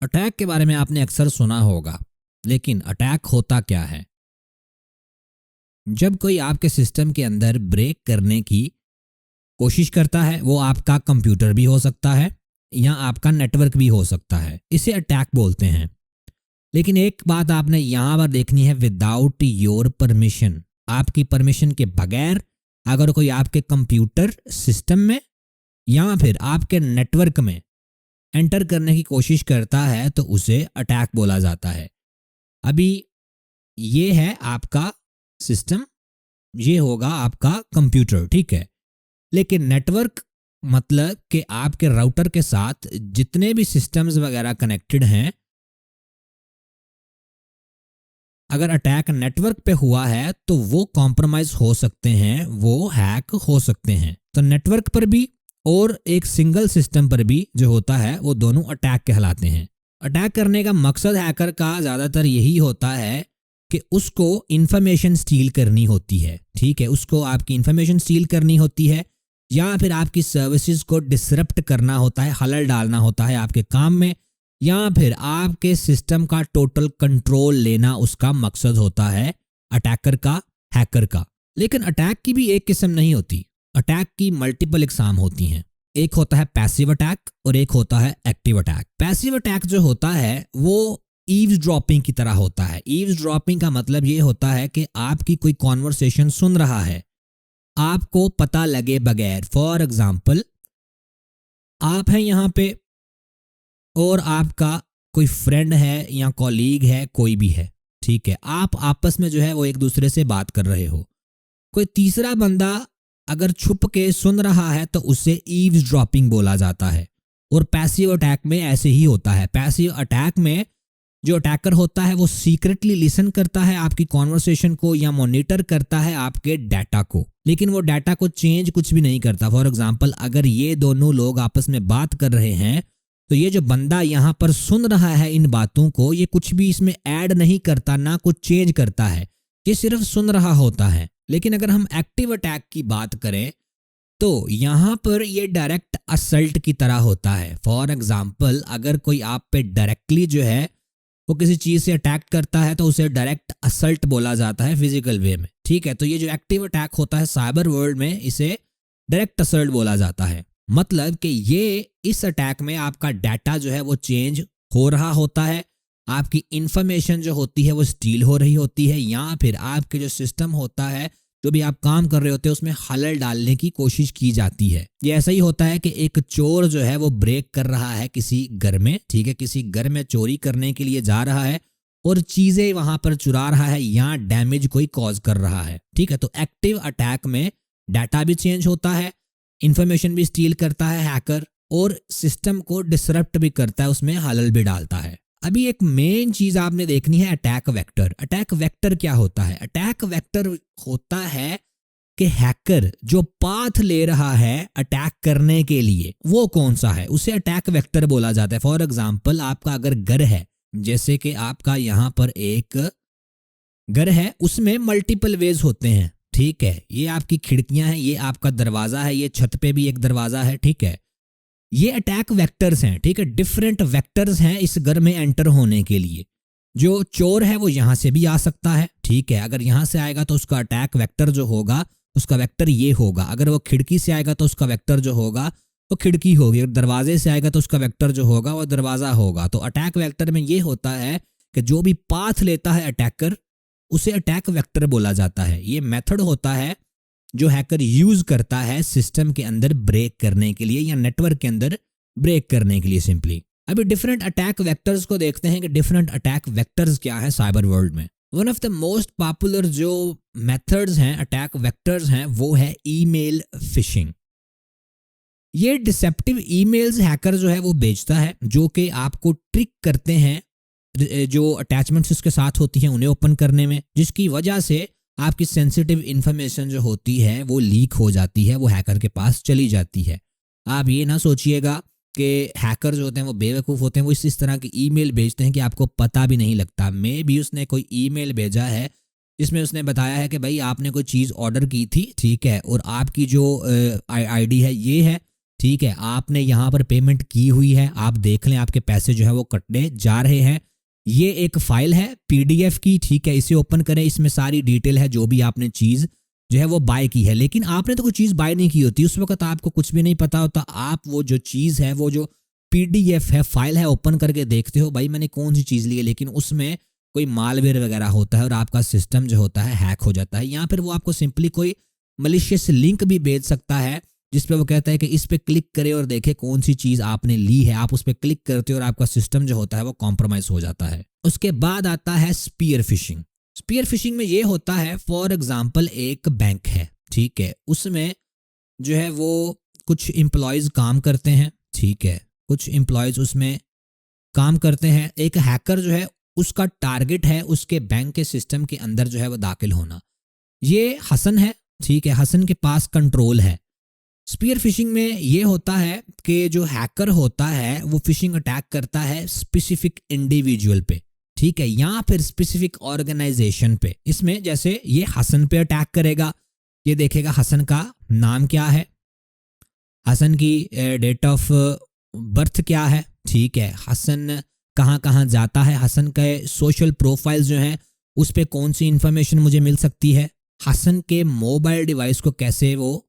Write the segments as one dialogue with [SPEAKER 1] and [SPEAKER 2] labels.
[SPEAKER 1] Attack के बारे में आपने अक्सर सुना होगा, लेकिन अटैक होता क्या है? जब कोई आपके सिस्टम के अंदर ब्रेक करने की कोशिश करता है, वो आपका कंप्यूटर भी हो सकता है या आपका नेटवर्क भी हो सकता है, इसे अटैक बोलते हैं। लेकिन एक बात आपने यहाँ पर देखनी है, विदाउट योर परमिशन, आपकी परमिशन के बगैर अगर कोई आपके कंप्यूटर सिस्टम में या फिर आपके नेटवर्क में एंटर करने की कोशिश करता है तो उसे अटैक बोला जाता है। अभी ये है आपका सिस्टम, ये होगा आपका कंप्यूटर, ठीक है। लेकिन नेटवर्क मतलब कि आपके राउटर के साथ जितने भी सिस्टम्स वगैरह कनेक्टेड हैं, अगर अटैक नेटवर्क पे हुआ है तो वो कॉम्प्रोमाइज हो सकते हैं, वो हैक हो सकते हैं। तो नेटवर्क पर भी और एक सिंगल सिस्टम पर भी जो होता है वो दोनों अटैक कहलाते हैं। अटैक करने का मकसद हैकर का ज़्यादातर यही होता है कि उसको इन्फॉर्मेशन स्टील करनी होती है, ठीक है। उसको आपकी इन्फॉर्मेशन स्टील करनी होती है या फिर आपकी सर्विसेज को डिसरप्ट करना होता है, खलल डालना होता है आपके काम में, या फिर आपके सिस्टम का टोटल कंट्रोल लेना उसका मकसद होता है अटैकर का, हैकर का। लेकिन अटैक की भी एक किस्म नहीं होती, अटैक की मल्टीपल इकसाम होती हैं। एक होता है पैसिव अटैक और एक होता है एक्टिव अटैक। पैसिव अटैक जो होता है वो ईव्स ड्रॉपिंग की तरह होता है। ईव्स ड्रॉपिंग का मतलब ये होता है कि आपकी कोई कॉन्वर्सेशन सुन रहा है आपको पता लगे बगैर। फॉर एग्जाम्पल, आप हैं यहाँ पे और आपका कोई फ्रेंड है या कॉलीग है, कोई भी है, ठीक है। आप आपस में जो है वो एक दूसरे से बात कर रहे हो, कोई तीसरा बंदा अगर छुप के सुन रहा है तो उसे ईव्स ड्रॉपिंग बोला जाता है। और पैसिव अटैक में ऐसे ही होता है। पैसिव अटैक में जो अटैकर होता है वो सीक्रेटली लिसन करता है आपकी कॉन्वर्सेशन को या मॉनिटर करता है आपके डाटा को, लेकिन वो डाटा को चेंज कुछ भी नहीं करता। फॉर एग्जाम्पल, अगर ये दोनों लोग आपस में बात कर रहे हैं तो ये जो बंदा यहाँ पर सुन रहा है इन बातों को, ये कुछ भी इसमें ऐड नहीं करता, ना कुछ चेंज करता है, ये सिर्फ सुन रहा होता है। लेकिन अगर हम एक्टिव अटैक की बात करें तो यहाँ पर ये डायरेक्ट असल्ट की तरह होता है। फॉर एग्जाम्पल, अगर कोई आप पे डायरेक्टली जो है वो किसी चीज़ से अटैक करता है तो उसे डायरेक्ट असल्ट बोला जाता है फिजिकल वे में, ठीक है। तो ये जो एक्टिव अटैक होता है साइबर वर्ल्ड में, इसे डायरेक्ट असल्ट बोला जाता है। मतलब कि ये इस अटैक में आपका डाटा जो है वो चेंज हो रहा होता है, आपकी इंफॉर्मेशन जो होती है वो स्टील हो रही होती है, या फिर आपके जो सिस्टम होता है, जो भी आप काम कर रहे होते हैं, उसमें खलल डालने की कोशिश की जाती है। ये ऐसा ही होता है कि एक चोर जो है वो ब्रेक कर रहा है किसी घर में, ठीक है, किसी घर में चोरी करने के लिए जा रहा है और चीज़ें वहां पर चुरा रहा है या डैमेज कोई कॉज कर रहा है, ठीक है। तो एक्टिव अटैक में डाटा भी चेंज होता है, इंफॉर्मेशन भी स्टील करता है हैकर, और सिस्टम को डिसरप्ट भी करता है, उसमें खलल भी डालता है। अभी एक मेन चीज आपने देखनी है, अटैक वेक्टर। अटैक वेक्टर क्या होता है? अटैक वेक्टर होता है कि हैकर जो पाथ ले रहा है अटैक करने के लिए वो कौन सा है, उसे अटैक वेक्टर बोला जाता है। फॉर एग्जाम्पल, आपका अगर घर है, जैसे कि आपका यहाँ पर एक घर है, उसमें मल्टीपल वेज होते हैं, ठीक है। ये आपकी खिड़कियां हैं, ये आपका दरवाजा है, ये छत पे भी एक दरवाजा है, ठीक है। ये अटैक वेक्टर्स हैं, ठीक है। डिफरेंट वेक्टर्स हैं इस घर में एंटर होने के लिए। जो चोर है वो यहां से भी आ सकता है, ठीक है। अगर यहां से आएगा तो उसका अटैक वेक्टर जो होगा उसका वेक्टर ये होगा। अगर वो खिड़की से आएगा तो उसका वेक्टर जो होगा वो खिड़की होगी। अगर दरवाजे से आएगा तो उसका वेक्टर जो होगा वो दरवाजा होगा। तो अटैक वेक्टर में ये होता है कि जो भी पाथ लेता है अटैकर, उसे अटैक वेक्टर बोला जाता है। ये मेथड होता है जो हैकर यूज करता है सिस्टम के अंदर ब्रेक करने के लिए या नेटवर्क के अंदर ब्रेक करने के लिए सिंपली। अभी डिफरेंट अटैक वेक्टर्स को देखते हैं कि डिफरेंट अटैक वेक्टर्स क्या है साइबर वर्ल्ड में। One of the most popular जो मेथड्स हैं, अटैक वेक्टर्स हैं, वो है ईमेल फिशिंग। ये डिसेप्टिव ईमेल्स हैकर जो है वो भेजता है, जो कि आपको ट्रिक करते हैं जो अटैचमेंट्स इसके साथ होती हैं उन्हें ओपन करने में, जिसकी वजह से आपकी सेंसिटिव इन्फॉर्मेशन जो होती है वो लीक हो जाती है, वो हैकर के पास चली जाती है। आप ये ना सोचिएगा कि हैकर जो होते हैं वो बेवकूफ़ होते हैं, वो इस तरह की ईमेल भेजते हैं कि आपको पता भी नहीं लगता। मे भी उसने कोई ईमेल भेजा है जिसमें उसने बताया है कि भाई आपने कोई चीज़ ऑर्डर की थी, ठीक है, और आपकी जो आईडी है ये है, ठीक है, आपने यहाँ पर पेमेंट की हुई है, आप देख लें आपके पैसे जो है वो कटने जा रहे हैं। ये एक फाइल है पीडीएफ की, ठीक है, इसे ओपन करें, इसमें सारी डिटेल है जो भी आपने चीज़ जो है वो बाय की है। लेकिन आपने तो कोई चीज़ बाय नहीं की होती, उस वक्त आपको कुछ भी नहीं पता होता। आप वो जो चीज़ है, वो जो पीडीएफ है, फाइल है, ओपन करके देखते हो भाई मैंने कौन सी चीज़ ली है, लेकिन उसमें कोई मालवेयर वगैरह होता है और आपका सिस्टम जो होता है हैक हो जाता है। या फिर वो आपको सिंपली कोई मलिशियस लिंक भी भेज सकता है जिस पे वो कहता है कि इस पे क्लिक करें और देखें कौन सी चीज़ आपने ली है। आप उस पे क्लिक करते हो और आपका सिस्टम जो होता है वो कॉम्प्रोमाइज हो जाता है। उसके बाद आता है स्पीयर फिशिंग। स्पीयर फिशिंग में ये होता है, फॉर एग्जाम्पल एक बैंक है, ठीक है, उसमें जो है वो कुछ एम्प्लॉयज़ काम करते हैं, ठीक है, कुछ एम्प्लॉयज़ उसमें काम करते हैं। एक हैकर जो है उसका टारगेट है उसके बैंक के सिस्टम के अंदर जो है वो दाखिल होना। ये हसन है, ठीक है, हसन के पास कंट्रोल है। स्पीयर फिशिंग में ये होता है कि जो हैकर होता है वो फिशिंग अटैक करता है स्पेसिफिक इंडिविजुअल पे, ठीक है, या फिर स्पेसिफिक ऑर्गेनाइजेशन पे। इसमें जैसे ये हसन पे अटैक करेगा, ये देखेगा हसन का नाम क्या है, हसन की डेट ऑफ बर्थ क्या है, ठीक है, हसन कहाँ कहाँ जाता है, हसन के सोशल प्रोफाइल्स जो हैं उस पर कौन सी इंफॉर्मेशन मुझे मिल सकती है, हसन के मोबाइल डिवाइस को कैसे वो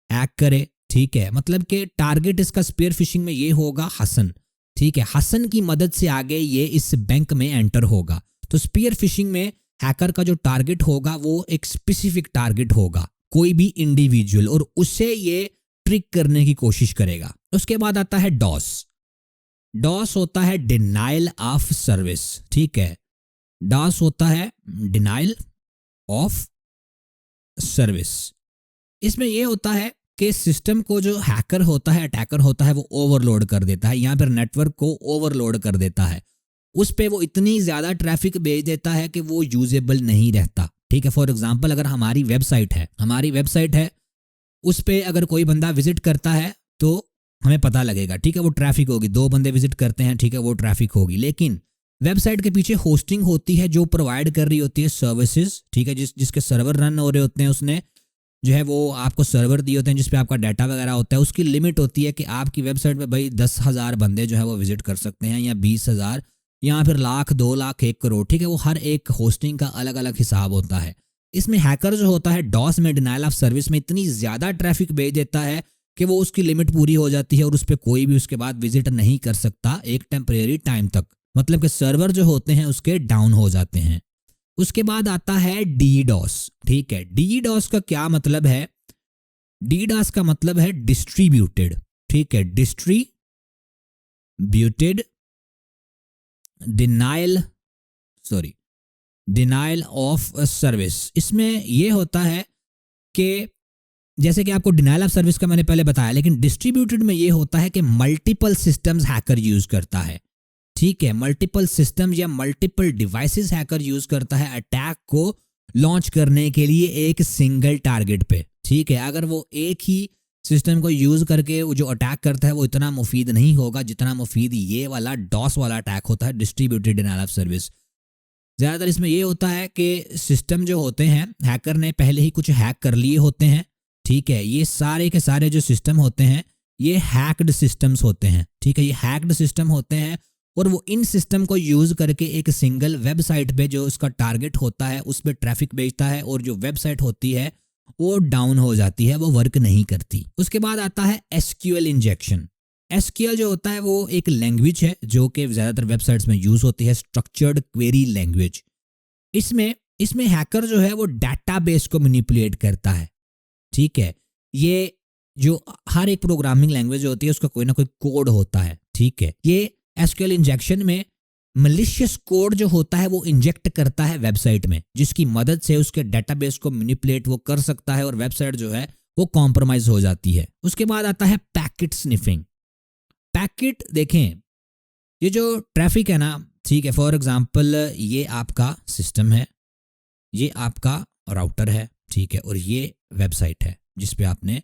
[SPEAKER 1] हैक करे, ठीक है। मतलब कि टारगेट इसका स्पीयर फिशिंग में ये होगा हसन, ठीक है, हसन की मदद से आगे ये इस बैंक में एंटर होगा। तो स्पीयर फिशिंग में हैकर का जो टारगेट होगा वो एक स्पेसिफिक टारगेट होगा, कोई भी इंडिविजुअल, और उससे ये ट्रिक करने की कोशिश करेगा। उसके बाद आता है डॉस। डॉस होता है डिनाइल ऑफ सर्विस, ठीक है, डॉस होता है डिनाइल ऑफ सर्विस। इसमें यह होता है कि सिस्टम को जो हैकर होता है, अटैकर होता है, वो ओवरलोड कर देता है, या फिर नेटवर्क को ओवरलोड कर देता है। उस पे वो इतनी ज़्यादा ट्रैफिक भेज देता है कि वो यूजेबल नहीं रहता, ठीक है। फॉर एग्जांपल अगर हमारी वेबसाइट है, उस पे अगर कोई बंदा विजिट करता है तो हमें पता लगेगा, ठीक है, वो ट्रैफिक होगी। 2 बंदे विजिट करते हैं, ठीक है, वो ट्रैफिक होगी। लेकिन वेबसाइट के पीछे होस्टिंग होती है जो प्रोवाइड कर रही होती है सर्विसेज, ठीक है, जिसके सर्वर रन हो रहे होते हैं, उसने जो है वो आपको सर्वर दिए होते हैं जिसपे आपका डाटा वगैरह होता है। उसकी लिमिट होती है कि आपकी वेबसाइट पे भाई 10,000 बंदे जो है वो विजिट कर सकते हैं, या 20,000, या फिर लाख, 2 लाख, 1 करोड़, ठीक है। वो हर एक होस्टिंग का अलग अलग हिसाब होता है। इसमें हैकर जो होता है डॉस में, डिनाइल ऑफ सर्विस में, इतनी ज़्यादा ट्रैफिक भेज देता है कि वो उसकी लिमिट पूरी हो जाती है और उस पर कोई भी उसके बाद विजिट नहीं कर सकता एक टेम्परेरी टाइम तक। मतलब कि सर्वर जो होते हैं उसके डाउन हो जाते हैं। उसके बाद आता है डीडॉस, ठीक है। डीडॉस का क्या मतलब है? डीडॉस का मतलब है डिस्ट्रीब्यूटेड, ठीक है, डिस्ट्रीब्यूटेड डिनाइल ऑफ सर्विस। इसमें यह होता है कि जैसे कि आपको डिनाइल ऑफ सर्विस का मैंने पहले बताया, लेकिन डिस्ट्रीब्यूटेड में यह होता है कि मल्टीपल सिस्टम्स हैकर यूज करता है, ठीक है, मल्टीपल सिस्टम या मल्टीपल डिवाइसेस हैकर यूज करता है अटैक को लॉन्च करने के लिए एक सिंगल टारगेट पे, ठीक है। अगर वो एक ही सिस्टम को यूज करके वो जो अटैक करता है वो इतना मुफीद नहीं होगा जितना मुफीद ये वाला डॉस वाला अटैक होता है, डिस्ट्रीब्यूटेड डिनाइल ऑफ सर्विस। ज़्यादातर इसमें ये होता है कि सिस्टम जो होते हैं हैकर ने पहले ही कुछ हैक कर लिए होते हैं, ठीक है। ये सारे के सारे जो सिस्टम होते हैं ये हैक्ड सिस्टम्स होते हैं, ठीक है, ये हैक्ड सिस्टम होते हैं और वो इन सिस्टम को यूज़ करके एक सिंगल वेबसाइट पे जो उसका टारगेट होता है उस पर ट्रैफिक भेजता है और जो वेबसाइट होती है वो डाउन हो जाती है, वो वर्क नहीं करती। उसके बाद आता है एसक्यूएल इंजेक्शन। एसक्यूएल जो होता है वो एक लैंग्वेज है जो कि ज़्यादातर वेबसाइट्स में यूज़ होती है, स्ट्रक्चर्ड क्वेरी लैंग्वेज। इसमें हैकर जो है वो डाटाबेस को मैनिपुलेट करता है, ठीक है। ये जो हर एक प्रोग्रामिंग लैंग्वेज होती है उसका कोई ना कोई कोड होता है, ठीक है। ये एसक्यूएल इंजेक्शन में मलिशियस कोड जो होता है वो इंजेक्ट करता है वेबसाइट में, जिसकी मदद से उसके डाटाबेस को मैनिपुलेट वो कर सकता है और वेबसाइट जो है वो कॉम्प्रोमाइज हो जाती है। उसके बाद आता है पैकेट स्निफिंग। पैकेट देखें, ये जो ट्रैफिक है ना, ठीक है, फॉर एग्जांपल ये आपका सिस्टम है, ये आपका राउटर है, ठीक है, और ये वेबसाइट है जिस पे आपने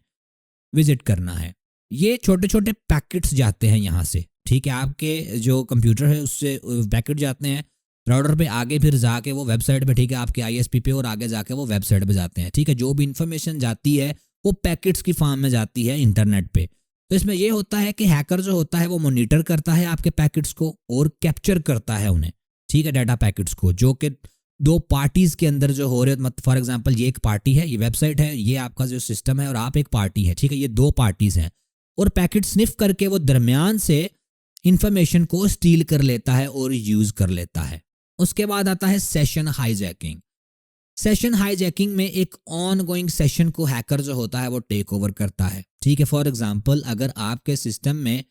[SPEAKER 1] विजिट करना है। ये छोटे छोटे पैकेट्स जाते हैं यहाँ से, ठीक है, आपके जो कंप्यूटर है उससे पैकेट जाते हैं राउटर पे, आगे फिर जाके वो वेबसाइट पे, ठीक है, आपके आईएसपी पे, और आगे जाके वो वेबसाइट पे जाते हैं, ठीक है। जो भी इंफॉर्मेशन जाती है वो पैकेट्स की फॉर्म में जाती है इंटरनेट पे। तो इसमें ये होता है कि हैकर जो होता है वो मॉनिटर करता है आपके पैकेट्स को और कैप्चर करता है उन्हें, ठीक है, डाटा पैकेट्स को, जो कि दो पार्टीज के अंदर जो हो रहे, मतलब फॉर एग्जांपल ये एक पार्टी है, ये वेबसाइट है, ये आपका जो सिस्टम है, और आप एक पार्टी है, ठीक है, ये दो पार्टीज हैं, और पैकेट स्निफ करके वो दरमियान से इंफॉर्मेशन को स्टील कर लेता है और यूज कर लेता है। उसके बाद आता है सेशन हाईजैकिंग। सेशन हाईजैकिंग में एक ऑन गोइंग सेशन को हैकर जो होता है वो टेक ओवर करता है, ठीक है। फॉर एग्जांपल अगर आपके सिस्टम में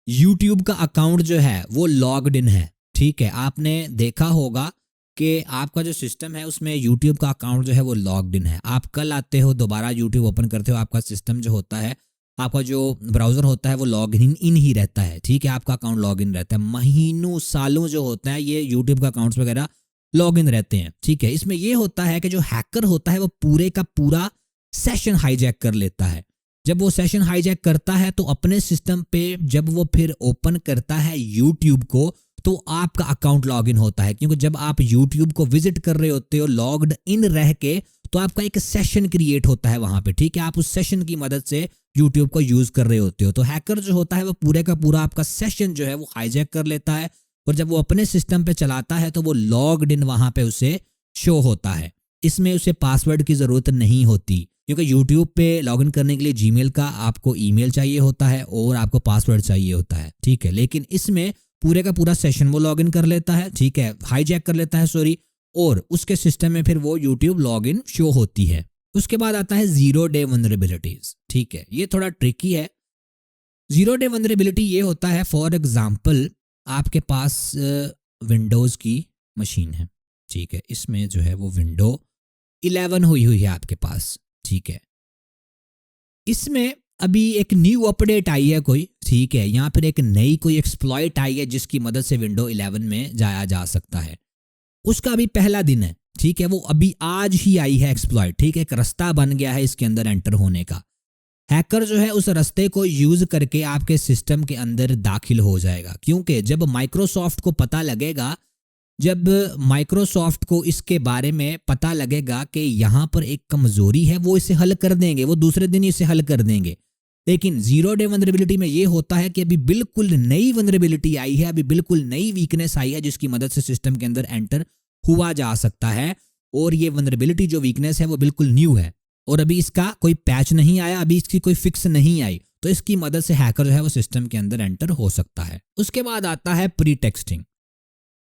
[SPEAKER 1] यूट्यूब का अकाउंट जो है वो लॉग्ड इन है, ठीक है, आपने देखा होगा कि आपका जो सिस्टम है उसमें यूट्यूब का अकाउंट जो है वो लॉग्ड इन है। आप कल आते हो, दोबारा यूट्यूब ओपन करते हो, आपका सिस्टम जो होता है, आपका जो ब्राउजर होता है वो लॉग इन ही रहता है, ठीक है, आपका अकाउंट लॉग इन रहता है। महीनों सालों जो होता है ये यूट्यूब का अकाउंट्स वगैरह लॉग इन रहते हैं, ठीक है। इसमें ये होता है कि जो हैकर होता है वो पूरे का पूरा सेशन हाईजैक कर लेता है। जब वो सेशन हाईजैक करता है तो अपने सिस्टम पे जब वो फिर ओपन करता है यूट्यूब को तो आपका अकाउंट लॉग इन होता है, क्योंकि जब आप यूट्यूब को विजिट कर रहे होते हो लॉग्ड इन रह के तो आपका एक सेशन क्रिएट होता है वहां पे, ठीक है, आप उस सेशन की मदद से यूट्यूब को यूज कर रहे होते हो। तो हैकर जो होता है वो पूरे का पूरा आपका सेशन जो है वो हाईजैक कर लेता है, और जब वो अपने सिस्टम पे चलाता है तो वो लॉग्ड इन वहां पे उसे शो होता है। इसमें उसे पासवर्ड की जरूरत नहीं होती, क्योंकि यूट्यूब पे लॉगिन करने के लिए जीमेल का आपको ईमेल चाहिए होता है और आपको पासवर्ड चाहिए होता है, ठीक है। लेकिन इसमें पूरे का पूरा सेशन वो लॉगिन कर लेता है, ठीक है, हाईजैक कर लेता है, सॉरी, और उसके सिस्टम में फिर वो यूट्यूब लॉगिन शो होती है। उसके बाद आता है जीरो डे वल्नरेबिलिटीज, ठीक है, ये थोड़ा ट्रिकी है। जीरो डे वल्नरेबिलिटी ये होता है, फॉर एग्जांपल आपके पास विंडोज़ की मशीन है, ठीक है, इसमें जो है वो विंडो 11 हुई है आपके पास, ठीक है, इसमें अभी एक न्यू अपडेट आई है कोई, ठीक है, या फिर एक नई कोई एक्सप्लॉइट आई है जिसकी मदद से विंडो 11 में जाया जा सकता है। उसका अभी पहला दिन है, ठीक है, वो अभी आज ही आई है एक्सप्लॉइट, ठीक है, एक रास्ता बन गया है इसके अंदर एंटर होने का। हैकर जो है उस रास्ते को यूज करके आपके सिस्टम के अंदर दाखिल हो जाएगा, क्योंकि जब माइक्रोसॉफ्ट को पता लगेगा, जब माइक्रोसॉफ्ट को इसके बारे में पता लगेगा कि यहाँ पर एक कमजोरी है, वो इसे हल कर देंगे, वो दूसरे दिन इसे हल कर देंगे। लेकिन जीरो डे वल्नरेबिलिटी में ये होता है कि अभी बिल्कुल नई वल्नरेबिलिटी आई है, अभी बिल्कुल नई वीकनेस आई है जिसकी मदद से सिस्टम के अंदर एंटर हुआ जा सकता है, और ये वल्नरेबिलिटी जो वीकनेस है वो बिल्कुल न्यू है और अभी इसका कोई पैच नहीं आया, अभी इसकी कोई फिक्स नहीं आई, तो इसकी मदद से हैकर जो है वो सिस्टम के अंदर एंटर हो सकता है। उसके बाद आता है प्री टेक्सटिंग।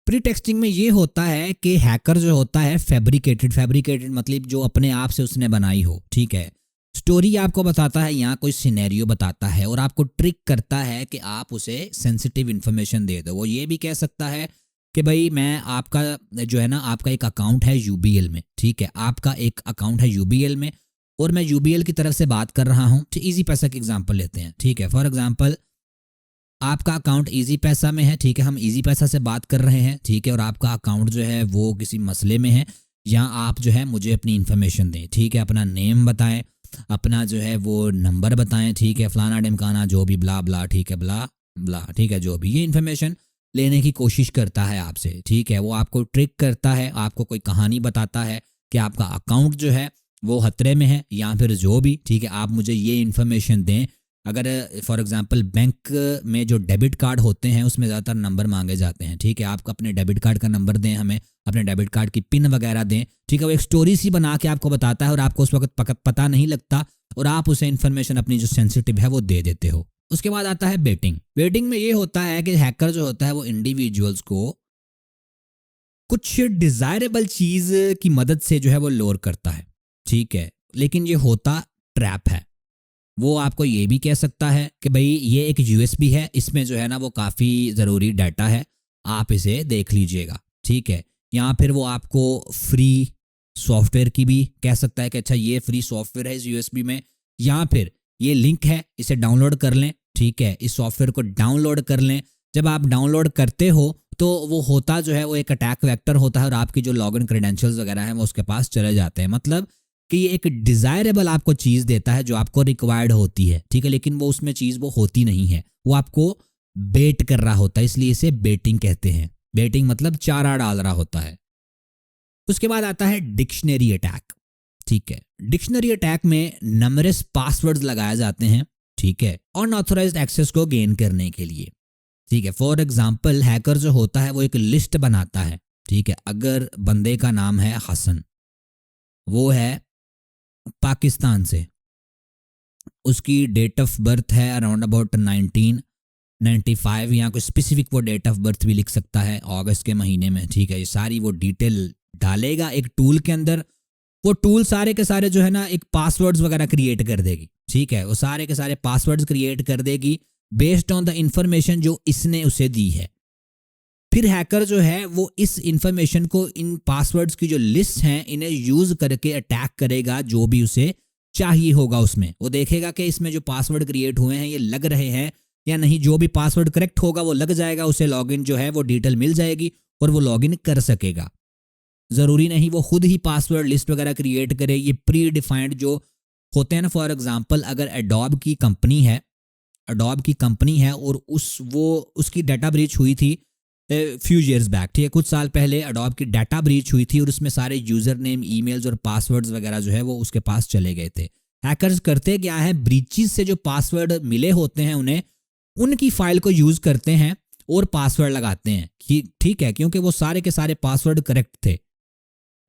[SPEAKER 1] प्री टेक्सटिंग में ये होता है कि हैकर जो होता है फैब्रिकेटेड मतलब जो अपने आप से उसने बनाई हो, ठीक है, स्टोरी आपको बताता है, यहाँ कोई सिनेरियो बताता है और आपको ट्रिक करता है कि आप उसे सेंसिटिव इन्फॉर्मेशन दे दो। वो ये भी कह सकता है कि भाई मैं आपका जो है ना, आपका एक अकाउंट है यूबीएल में, ठीक है, आपका एक अकाउंट है यूबीएल में और मैं यूबीएल की तरफ से बात कर रहा हूँ। इजी पैसा की एग्जांपल लेते हैं, ठीक है, फॉर एग्जांपल आपका अकाउंट इजी पैसा में है, ठीक है, हम इजी पैसा से बात कर रहे हैं, ठीक है, और आपका अकाउंट जो है वो किसी मसले में है, या आप जो है मुझे अपनी इन्फॉर्मेशन दें, ठीक है, अपना नेम बताएं, अपना जो है वो नंबर बताएं, ठीक है, फलाना ढिमकाना जो भी ब्ला ब्ला, ठीक है, ब्ला ब्ला, ठीक है, जो भी ये इन्फॉर्मेशन लेने की कोशिश करता है आपसे, ठीक है, वो आपको ट्रिक करता है, आपको कोई कहानी बताता है कि आपका अकाउंट जो है वो खतरे में है या फिर जो भी, ठीक है, आप मुझे ये इन्फॉर्मेशन दें। अगर फॉर एग्जांपल बैंक में जो डेबिट कार्ड होते हैं उसमें ज़्यादातर नंबर मांगे जाते हैं, ठीक है, आप अपने डेबिट कार्ड का नंबर दें, हमें अपने डेबिट कार्ड की पिन वगैरह दें, ठीक है, वो एक स्टोरी सी बना के आपको बताता है और आपको उस वक्त पता नहीं लगता और आप उसे इन्फॉर्मेशन अपनी जो सेंसिटिव है वो दे देते हो। उसके बाद आता है बेटिंग। बेटिंग में ये होता है कि हैकर जो होता है वो इंडिविजुअल्स को कुछ डिजायरेबल चीज की मदद से जो है वो लोअर करता है, ठीक है, लेकिन ये होता ट्रैप है। वो आपको ये भी कह सकता है कि भाई ये एक यूएसबी है, इसमें जो है ना वो काफ़ी ज़रूरी डाटा है, आप इसे देख लीजिएगा, ठीक है, या फिर वो आपको फ्री सॉफ्टवेयर की भी कह सकता है कि अच्छा ये फ्री सॉफ्टवेयर है इस यूएसबी में, या फिर ये लिंक है इसे डाउनलोड कर लें, ठीक है, इस सॉफ्टवेयर को डाउनलोड कर लें। जब आप डाउनलोड करते हो तो वो होता जो है वो एक अटैक वेक्टर होता है और आपकी जो लॉगिन क्रेडेंशियल्स वगैरह हैं वो उसके पास चले जाते हैं। मतलब कि ये एक डिज़ायरेबल आपको चीज़ देता है जो आपको रिक्वायर्ड होती है, ठीक है, लेकिन वो उसमें चीज़ वो होती नहीं है, वो आपको बेट कर रहा होता है, इसलिए इसे बेटिंग कहते हैं। बेटिंग मतलब चारा डाल रहा होता है। उसके बाद आता है डिक्शनरी अटैक, ठीक है, डिक्शनरी अटैक में नंबरस पासवर्ड्स लगाए जाते हैं, ठीक है, अनऑथराइज्ड एक्सेस को गेन करने के लिए। ठीक है, फॉर एग्जाम्पल हैकर जो होता है वो एक लिस्ट बनाता है। ठीक है, अगर बंदे का नाम है हसन, वो है पाकिस्तान से, उसकी डेट ऑफ बर्थ है अराउंड अबाउट 1995 या कोई स्पेसिफिक वो डेट ऑफ बर्थ भी लिख सकता है अगस्त के महीने में। ठीक है, ये सारी वो डिटेल डालेगा एक टूल के अंदर। वो टूल सारे के सारे जो है ना एक पासवर्ड्स वगैरह क्रिएट कर देगी। ठीक है, वो सारे के सारे पासवर्ड्स क्रिएट कर देगी बेस्ड ऑन द इंफॉर्मेशन जो इसने उसे दी है। फिर हैकर जो है वो इस इंफॉर्मेशन को, इन पासवर्ड्स की जो लिस्ट हैं, इन्हें यूज करके अटैक करेगा जो भी उसे चाहिए होगा। उसमें वो देखेगा कि इसमें जो पासवर्ड क्रिएट हुए हैं ये लग रहे हैं या नहीं। जो भी पासवर्ड करेक्ट होगा वो लग जाएगा, उसे लॉगिन जो है वो डिटेल मिल जाएगी और वो लॉगिन कर सकेगा। ज़रूरी नहीं वो खुद ही पासवर्ड लिस्ट वगैरह क्रिएट करे। ये प्री डिफाइंड जो होते हैं ना, फॉर एग्जांपल अगर एडोब की कंपनी है और उसकी डाटा ब्रीच हुई थी फ्यू ईयर्स बैक। ठीक है, कुछ साल पहले एडोब की डाटा ब्रीच हुई थी और उसमें सारे यूज़र नेम, ईमेल्स और पासवर्ड्स वगैरह जो है वो उसके पास चले गए थे। हैकर्स करते क्या है, ब्रीचेस से जो पासवर्ड मिले होते हैं उन्हें, उनकी फाइल को यूज़ करते हैं और पासवर्ड लगाते हैं। ठीक है, क्योंकि वो सारे के सारे पासवर्ड करेक्ट थे।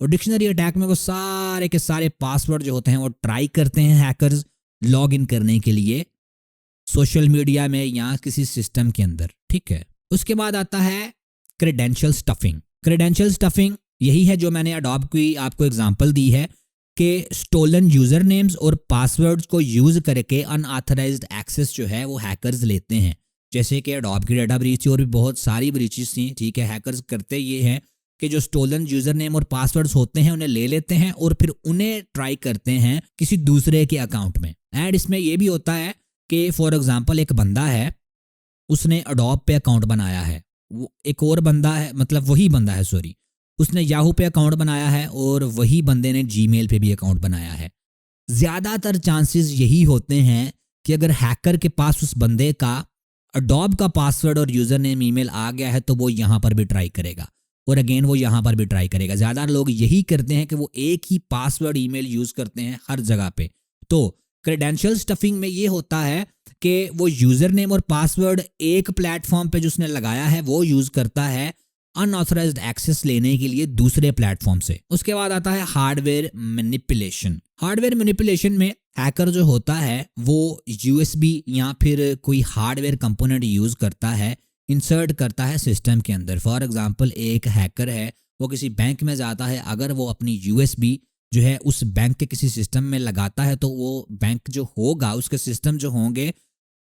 [SPEAKER 1] और डिक्शनरी अटैक में वो सारे के सारे पासवर्ड जो होते हैं वो ट्राई करते हैं हैकर्स लॉग इन करने के लिए सोशल मीडिया में या किसी सिस्टम के अंदर। ठीक है, उसके बाद आता है क्रेडेंशियल स्टफिंग। क्रेडेंशियल स्टफिंग यही है जो मैंने एडोब की आपको एग्जांपल दी है कि स्टोलन यूजर नेम्स और पासवर्ड्स को यूज करके अनऑथराइज्ड एक्सेस जो है वो हैकर्स लेते हैं। जैसे कि एडोब की डाटा ब्रीच थी और भी बहुत सारी ब्रीचेस थी। ठीक है, हैकर्स करते ये हैं कि जो स्टोलन यूजर नेम और पासवर्ड्स होते हैं उन्हें ले लेते हैं और फिर उन्हें ट्राई करते हैं किसी दूसरे के अकाउंट में। एंड इसमें यह भी होता है कि फॉर एग्जांपल एक बंदा है, उसने एडोब पे अकाउंट बनाया है, वो एक और बंदा है, मतलब वही बंदा है सॉरी, उसने याहू पे अकाउंट बनाया है और वही बंदे ने जीमेल पे भी अकाउंट बनाया है। ज़्यादातर चांसेस यही होते हैं कि अगर हैकर के पास उस बंदे का एडोब का पासवर्ड और यूज़र नेम ईमेल आ गया है तो वो यहाँ पर भी ट्राई करेगा और अगेन वो यहाँ पर भी ट्राई करेगा। ज़्यादा लोग यही करते हैं कि वो एक ही पासवर्ड ईमेल यूज़ करते हैं हर जगह पे। तो क्रेडेंशियल स्टफिंग में ये होता है कि वो यूज़र नेम और पासवर्ड एक प्लेटफॉर्म पे जो उसने लगाया है वो यूज़ करता है अनऑथराइज्ड एक्सेस लेने के लिए दूसरे प्लेटफॉर्म से। उसके बाद आता है हार्डवेयर मैनिपुलेशन। हार्डवेयर मैनिपुलेशन में हैकर जो होता है वो यूएसबी या फिर कोई हार्डवेयर कंपोनेंट यूज़ करता है, इंसर्ट करता है सिस्टम के अंदर। फॉर एग्जांपल एक हैकर है, वो किसी बैंक में जाता है, अगर वो अपनी यूएसबी जो है उस बैंक के किसी सिस्टम में लगाता है तो वो बैंक जो होगा, उसके सिस्टम जो होंगे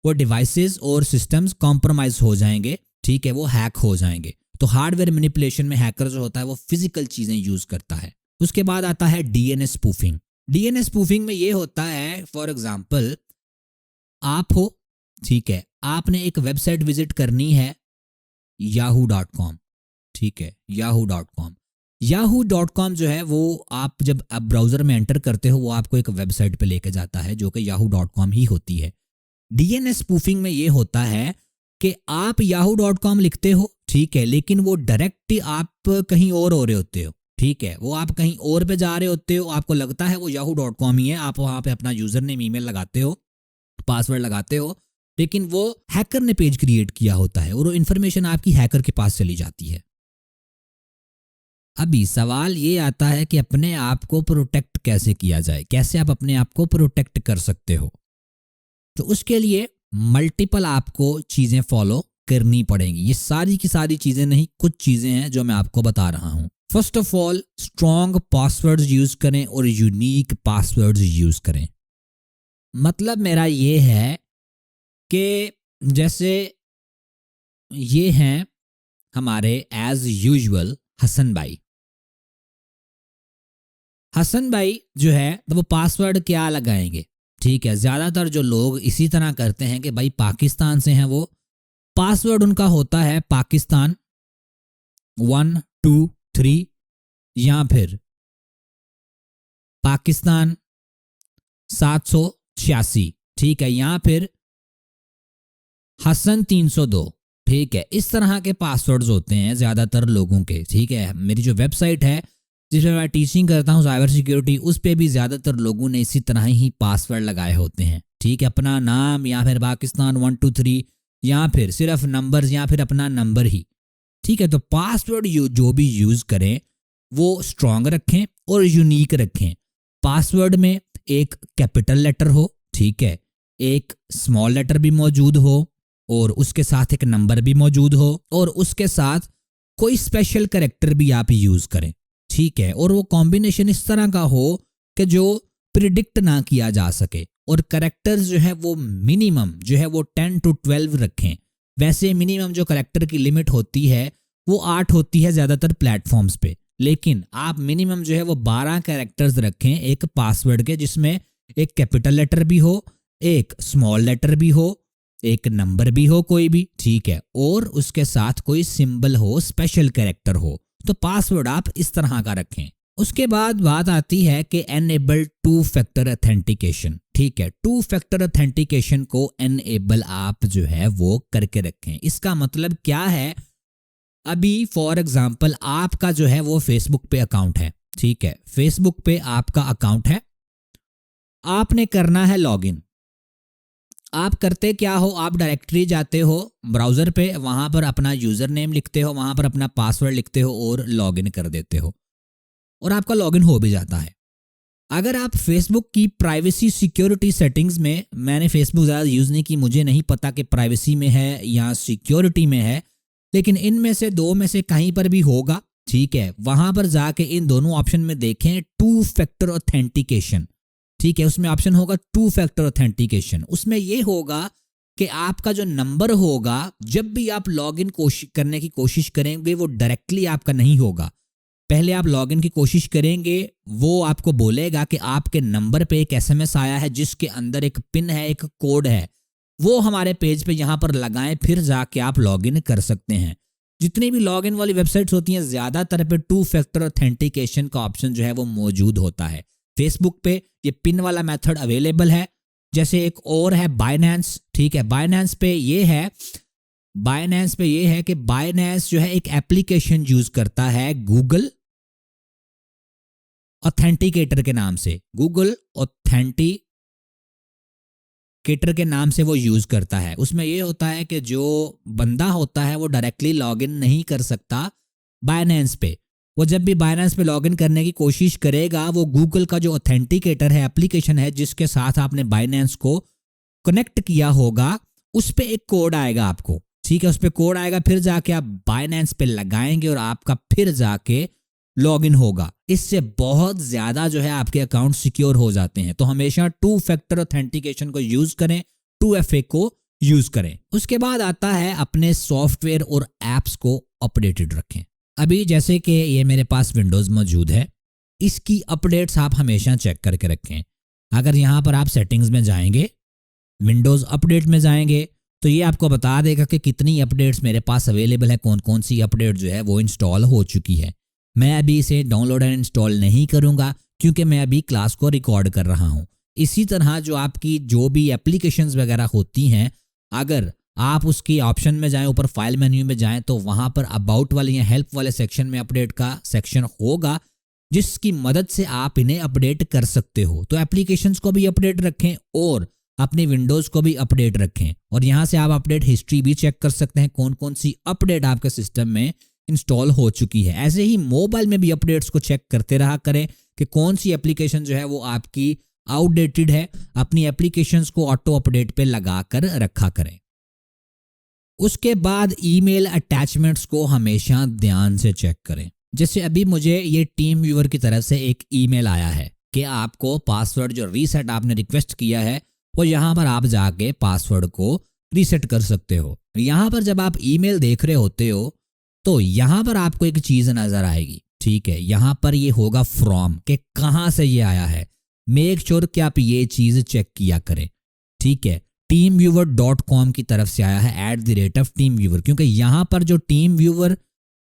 [SPEAKER 1] वो डिवाइसेस और सिस्टम्स कॉम्प्रोमाइज हो जाएंगे। ठीक है, वो हैक हो जाएंगे। तो हार्डवेयर मैनिपुलेशन में हैकर जो होता है वो फिजिकल चीज़ें यूज़ करता है। उसके बाद आता है डीएनएस स्पूफिंग। डीएनएस स्पूफिंग में ये होता है, फॉर एग्जांपल आप हो, ठीक है, आपने एक वेबसाइट विजिट करनी है yahoo.com। ठीक है, yahoo.com जो है वो आप जब आप ब्राउज़र में एंटर करते हो वो आपको एक वेबसाइट पे लेके जाता है जो कि yahoo.com ही होती है। डीएनएस स्पूफिंग में ये होता है कि आप yahoo.com लिखते हो, ठीक है, लेकिन वो डायरेक्ट आप कहीं और हो रहे होते हो। ठीक है, वो आप कहीं और पे जा रहे होते हो, आपको लगता है वो yahoo.com ही है, आप वहाँ पे अपना यूज़र नेम ईमेल लगाते हो, पासवर्ड लगाते हो, लेकिन वो हैकर ने पेज क्रिएट किया होता है और वो इन्फॉर्मेशन आपकी हैकर के पास चली जाती है। अभी सवाल ये आता है कि अपने आप को प्रोटेक्ट कैसे किया जाए, कैसे आप अपने आप को प्रोटेक्ट कर सकते हो। तो उसके लिए मल्टीपल आपको चीज़ें फॉलो करनी पड़ेंगी। ये सारी की सारी चीज़ें नहीं, कुछ चीज़ें हैं जो मैं आपको बता रहा हूँ। First of all, strong passwords use करें और यूनिक पासवर्ड्स यूज़ करें। मतलब मेरा ये है कि जैसे ये हैं हमारे एज यूजुअल हसन भाई जो है तो वो पासवर्ड क्या लगाएंगे। ठीक है, ज़्यादातर जो लोग इसी तरह करते हैं कि भाई पाकिस्तान से हैं, वो पासवर्ड उनका होता है पाकिस्तान 1 2 3 या फिर पाकिस्तान 786। ठीक है, या फिर हसन 302। ठीक है, इस तरह के पासवर्ड्स होते हैं ज़्यादातर लोगों के। ठीक है, मेरी जो वेबसाइट है जिसमें मैं टीचिंग करता हूँ साइबर सिक्योरिटी, उस पे भी ज़्यादातर लोगों ने इसी तरह ही पासवर्ड लगाए होते हैं। ठीक है, अपना नाम या फिर पाकिस्तान 123 या फिर सिर्फ नंबर्स या फिर अपना नंबर ही। ठीक है, तो पासवर्ड जो भी यूज़ करें वो स्ट्रॉन्ग रखें और यूनिक रखें। पासवर्ड में एक कैपिटल लेटर हो, ठीक है, एक स्मॉल लेटर भी मौजूद हो और उसके साथ एक नंबर भी मौजूद हो और उसके साथ कोई स्पेशल कैरेक्टर भी आप यूज़ करें। ठीक है, और वो कॉम्बिनेशन इस तरह का हो कि जो प्रिडिक्ट ना किया जा सके, और कैरेक्टर्स जो है वो मिनिमम जो है वो 10 to 12 रखें। वैसे मिनिमम जो कैरेक्टर की लिमिट होती है वो 8 होती है ज़्यादातर प्लेटफॉर्म्स पे, लेकिन आप मिनिमम जो है वो 12 कैरेक्टर्स रखें एक पासवर्ड के, जिसमें एक कैपिटल लेटर भी हो, एक स्मॉल लेटर भी हो, एक नंबर भी हो कोई भी, ठीक है, और उसके साथ कोई सिंबल हो, स्पेशल कैरेक्टर हो। तो पासवर्ड आप इस तरह का रखें। उसके बाद बात आती है कि एनेबल 2 फैक्टर ऑथेंटिकेशन। ठीक है, 2 फैक्टर ऑथेंटिकेशन को एनेबल आप जो है वो करके रखें। इसका मतलब क्या है, अभी फॉर एग्जांपल आपका जो है वो फेसबुक पे अकाउंट है। ठीक है, फेसबुक पे आपका अकाउंट है, आपने करना है लॉगिन। आप करते क्या हो, आप डायरेक्टरी जाते हो ब्राउज़र पे, वहाँ पर अपना यूज़र नेम लिखते हो, वहाँ पर अपना पासवर्ड लिखते हो और लॉगिन कर देते हो, और आपका लॉगिन हो भी जाता है। अगर आप फेसबुक की प्राइवेसी सिक्योरिटी सेटिंग्स में, मैंने फेसबुक ज़्यादा यूज़ नहीं की, मुझे नहीं पता कि प्राइवेसी में है या सिक्योरिटी में है, लेकिन इनमें से दो में से कहीं पर भी होगा। ठीक है, वहाँ पर जाके इन दोनों ऑप्शन में देखें 2 फैक्टर ऑथेंटिकेशन। ठीक है, उसमें ऑप्शन होगा 2 फैक्टर ऑथेंटिकेशन। उसमें ये होगा कि आपका जो नंबर होगा, जब भी आप लॉगिन करने की कोशिश करेंगे वो डायरेक्टली आपका नहीं होगा। पहले आप लॉगिन की कोशिश करेंगे, वो आपको बोलेगा कि आपके नंबर पे एक एसएमएस आया है जिसके अंदर एक पिन है, एक कोड है, वो हमारे पेज पे यहाँ पर लगाएं, फिर जाके आप लॉगिन कर सकते हैं। जितनी भी लॉगिन वाली वेबसाइट्स होती हैं ज़्यादातर पे 2 फैक्टर ऑथेंटिकेशन का ऑप्शन जो है वो मौजूद होता है। फेसबुक पे ये पिन वाला मेथड अवेलेबल है। जैसे एक और है बाइनेंस। ठीक है, बाइनेंस पे ये है कि बाइनेंस जो है एक एप्लीकेशन यूज करता है गूगल ऑथेंटिकेटर के नाम से, गूगल ऑथेंटिकेटर के नाम से वो यूज करता है। उसमें ये होता है कि जो बंदा होता है वो डायरेक्टली लॉगिन नहीं कर सकता बाइनेंस पे। वो जब भी बाइनेंस पे लॉगिन करने की कोशिश करेगा, वो गूगल का जो ऑथेंटिकेटर है, एप्लीकेशन है जिसके साथ आपने बाइनेंस को कनेक्ट किया होगा, उस पे एक कोड आएगा आपको। ठीक है, उस पे कोड आएगा, फिर जाके आप बाइनेंस पे लगाएंगे और आपका फिर जाके लॉगिन होगा। इससे बहुत ज़्यादा जो है आपके अकाउंट सिक्योर हो जाते हैं। तो हमेशा 2 फैक्टर ऑथेंटिकेशन को यूज़ करें, 2FA को यूज़ करें। उसके बाद आता है अपने सॉफ्टवेयर और एप्स को अपडेटेड रखें। अभी जैसे कि ये मेरे पास विंडोज़ मौजूद है, इसकी अपडेट्स आप हमेशा चेक करके रखें। अगर यहाँ पर आप सेटिंग्स में जाएंगे, विंडोज़ अपडेट में जाएंगे, तो ये आपको बता देगा कि कितनी अपडेट्स मेरे पास अवेलेबल है, कौन कौन सी अपडेट जो है वो इंस्टॉल हो चुकी है। मैं अभी इसे डाउनलोड एंड इंस्टॉल नहीं करूँगा क्योंकि मैं अभी क्लास को रिकॉर्ड कर रहा हूँ। इसी तरह जो आपकी जो भी एप्लीकेशंस वगैरह होती हैं, अगर आप उसकी ऑप्शन में जाएं, ऊपर फाइल मेन्यू में जाएं, तो वहाँ पर अबाउट वाले या हेल्प वाले सेक्शन में अपडेट का सेक्शन होगा, जिसकी मदद से आप इन्हें अपडेट कर सकते हो। तो एप्लीकेशंस को भी अपडेट रखें और अपने विंडोज़ को भी अपडेट रखें, और यहाँ से आप अपडेट हिस्ट्री भी चेक कर सकते हैं, कौन कौन सी अपडेट आपके सिस्टम में इंस्टॉल हो चुकी है। ऐसे ही मोबाइल में भी अपडेट्स को चेक करते रहा करें कि कौन सी एप्लीकेशन जो है वो आपकी आउटडेटेड है। अपनी एप्लीकेशंस को ऑटो अपडेट पे लगा कर रखा करें। उसके बाद ईमेल अटैचमेंट्स को हमेशा ध्यान से चेक करें। जैसे अभी मुझे ये टीम व्यूअर की तरफ से एक ईमेल आया है कि आपको पासवर्ड जो रीसेट आपने रिक्वेस्ट किया है, वो यहाँ पर आप जाके पासवर्ड को रीसेट कर सकते हो। यहाँ पर जब आप ईमेल देख रहे होते हो तो यहाँ पर आपको एक चीज़ नज़र आएगी। ठीक है, यहाँ पर ये होगा फ्रॉम, के कहाँ से ये आया है। मेक श्योर कि आप ये चीज़ चेक किया करें। ठीक है, teamviewer.com की तरफ से आया है @teamviewer, क्योंकि यहाँ पर जो टीम व्यूअर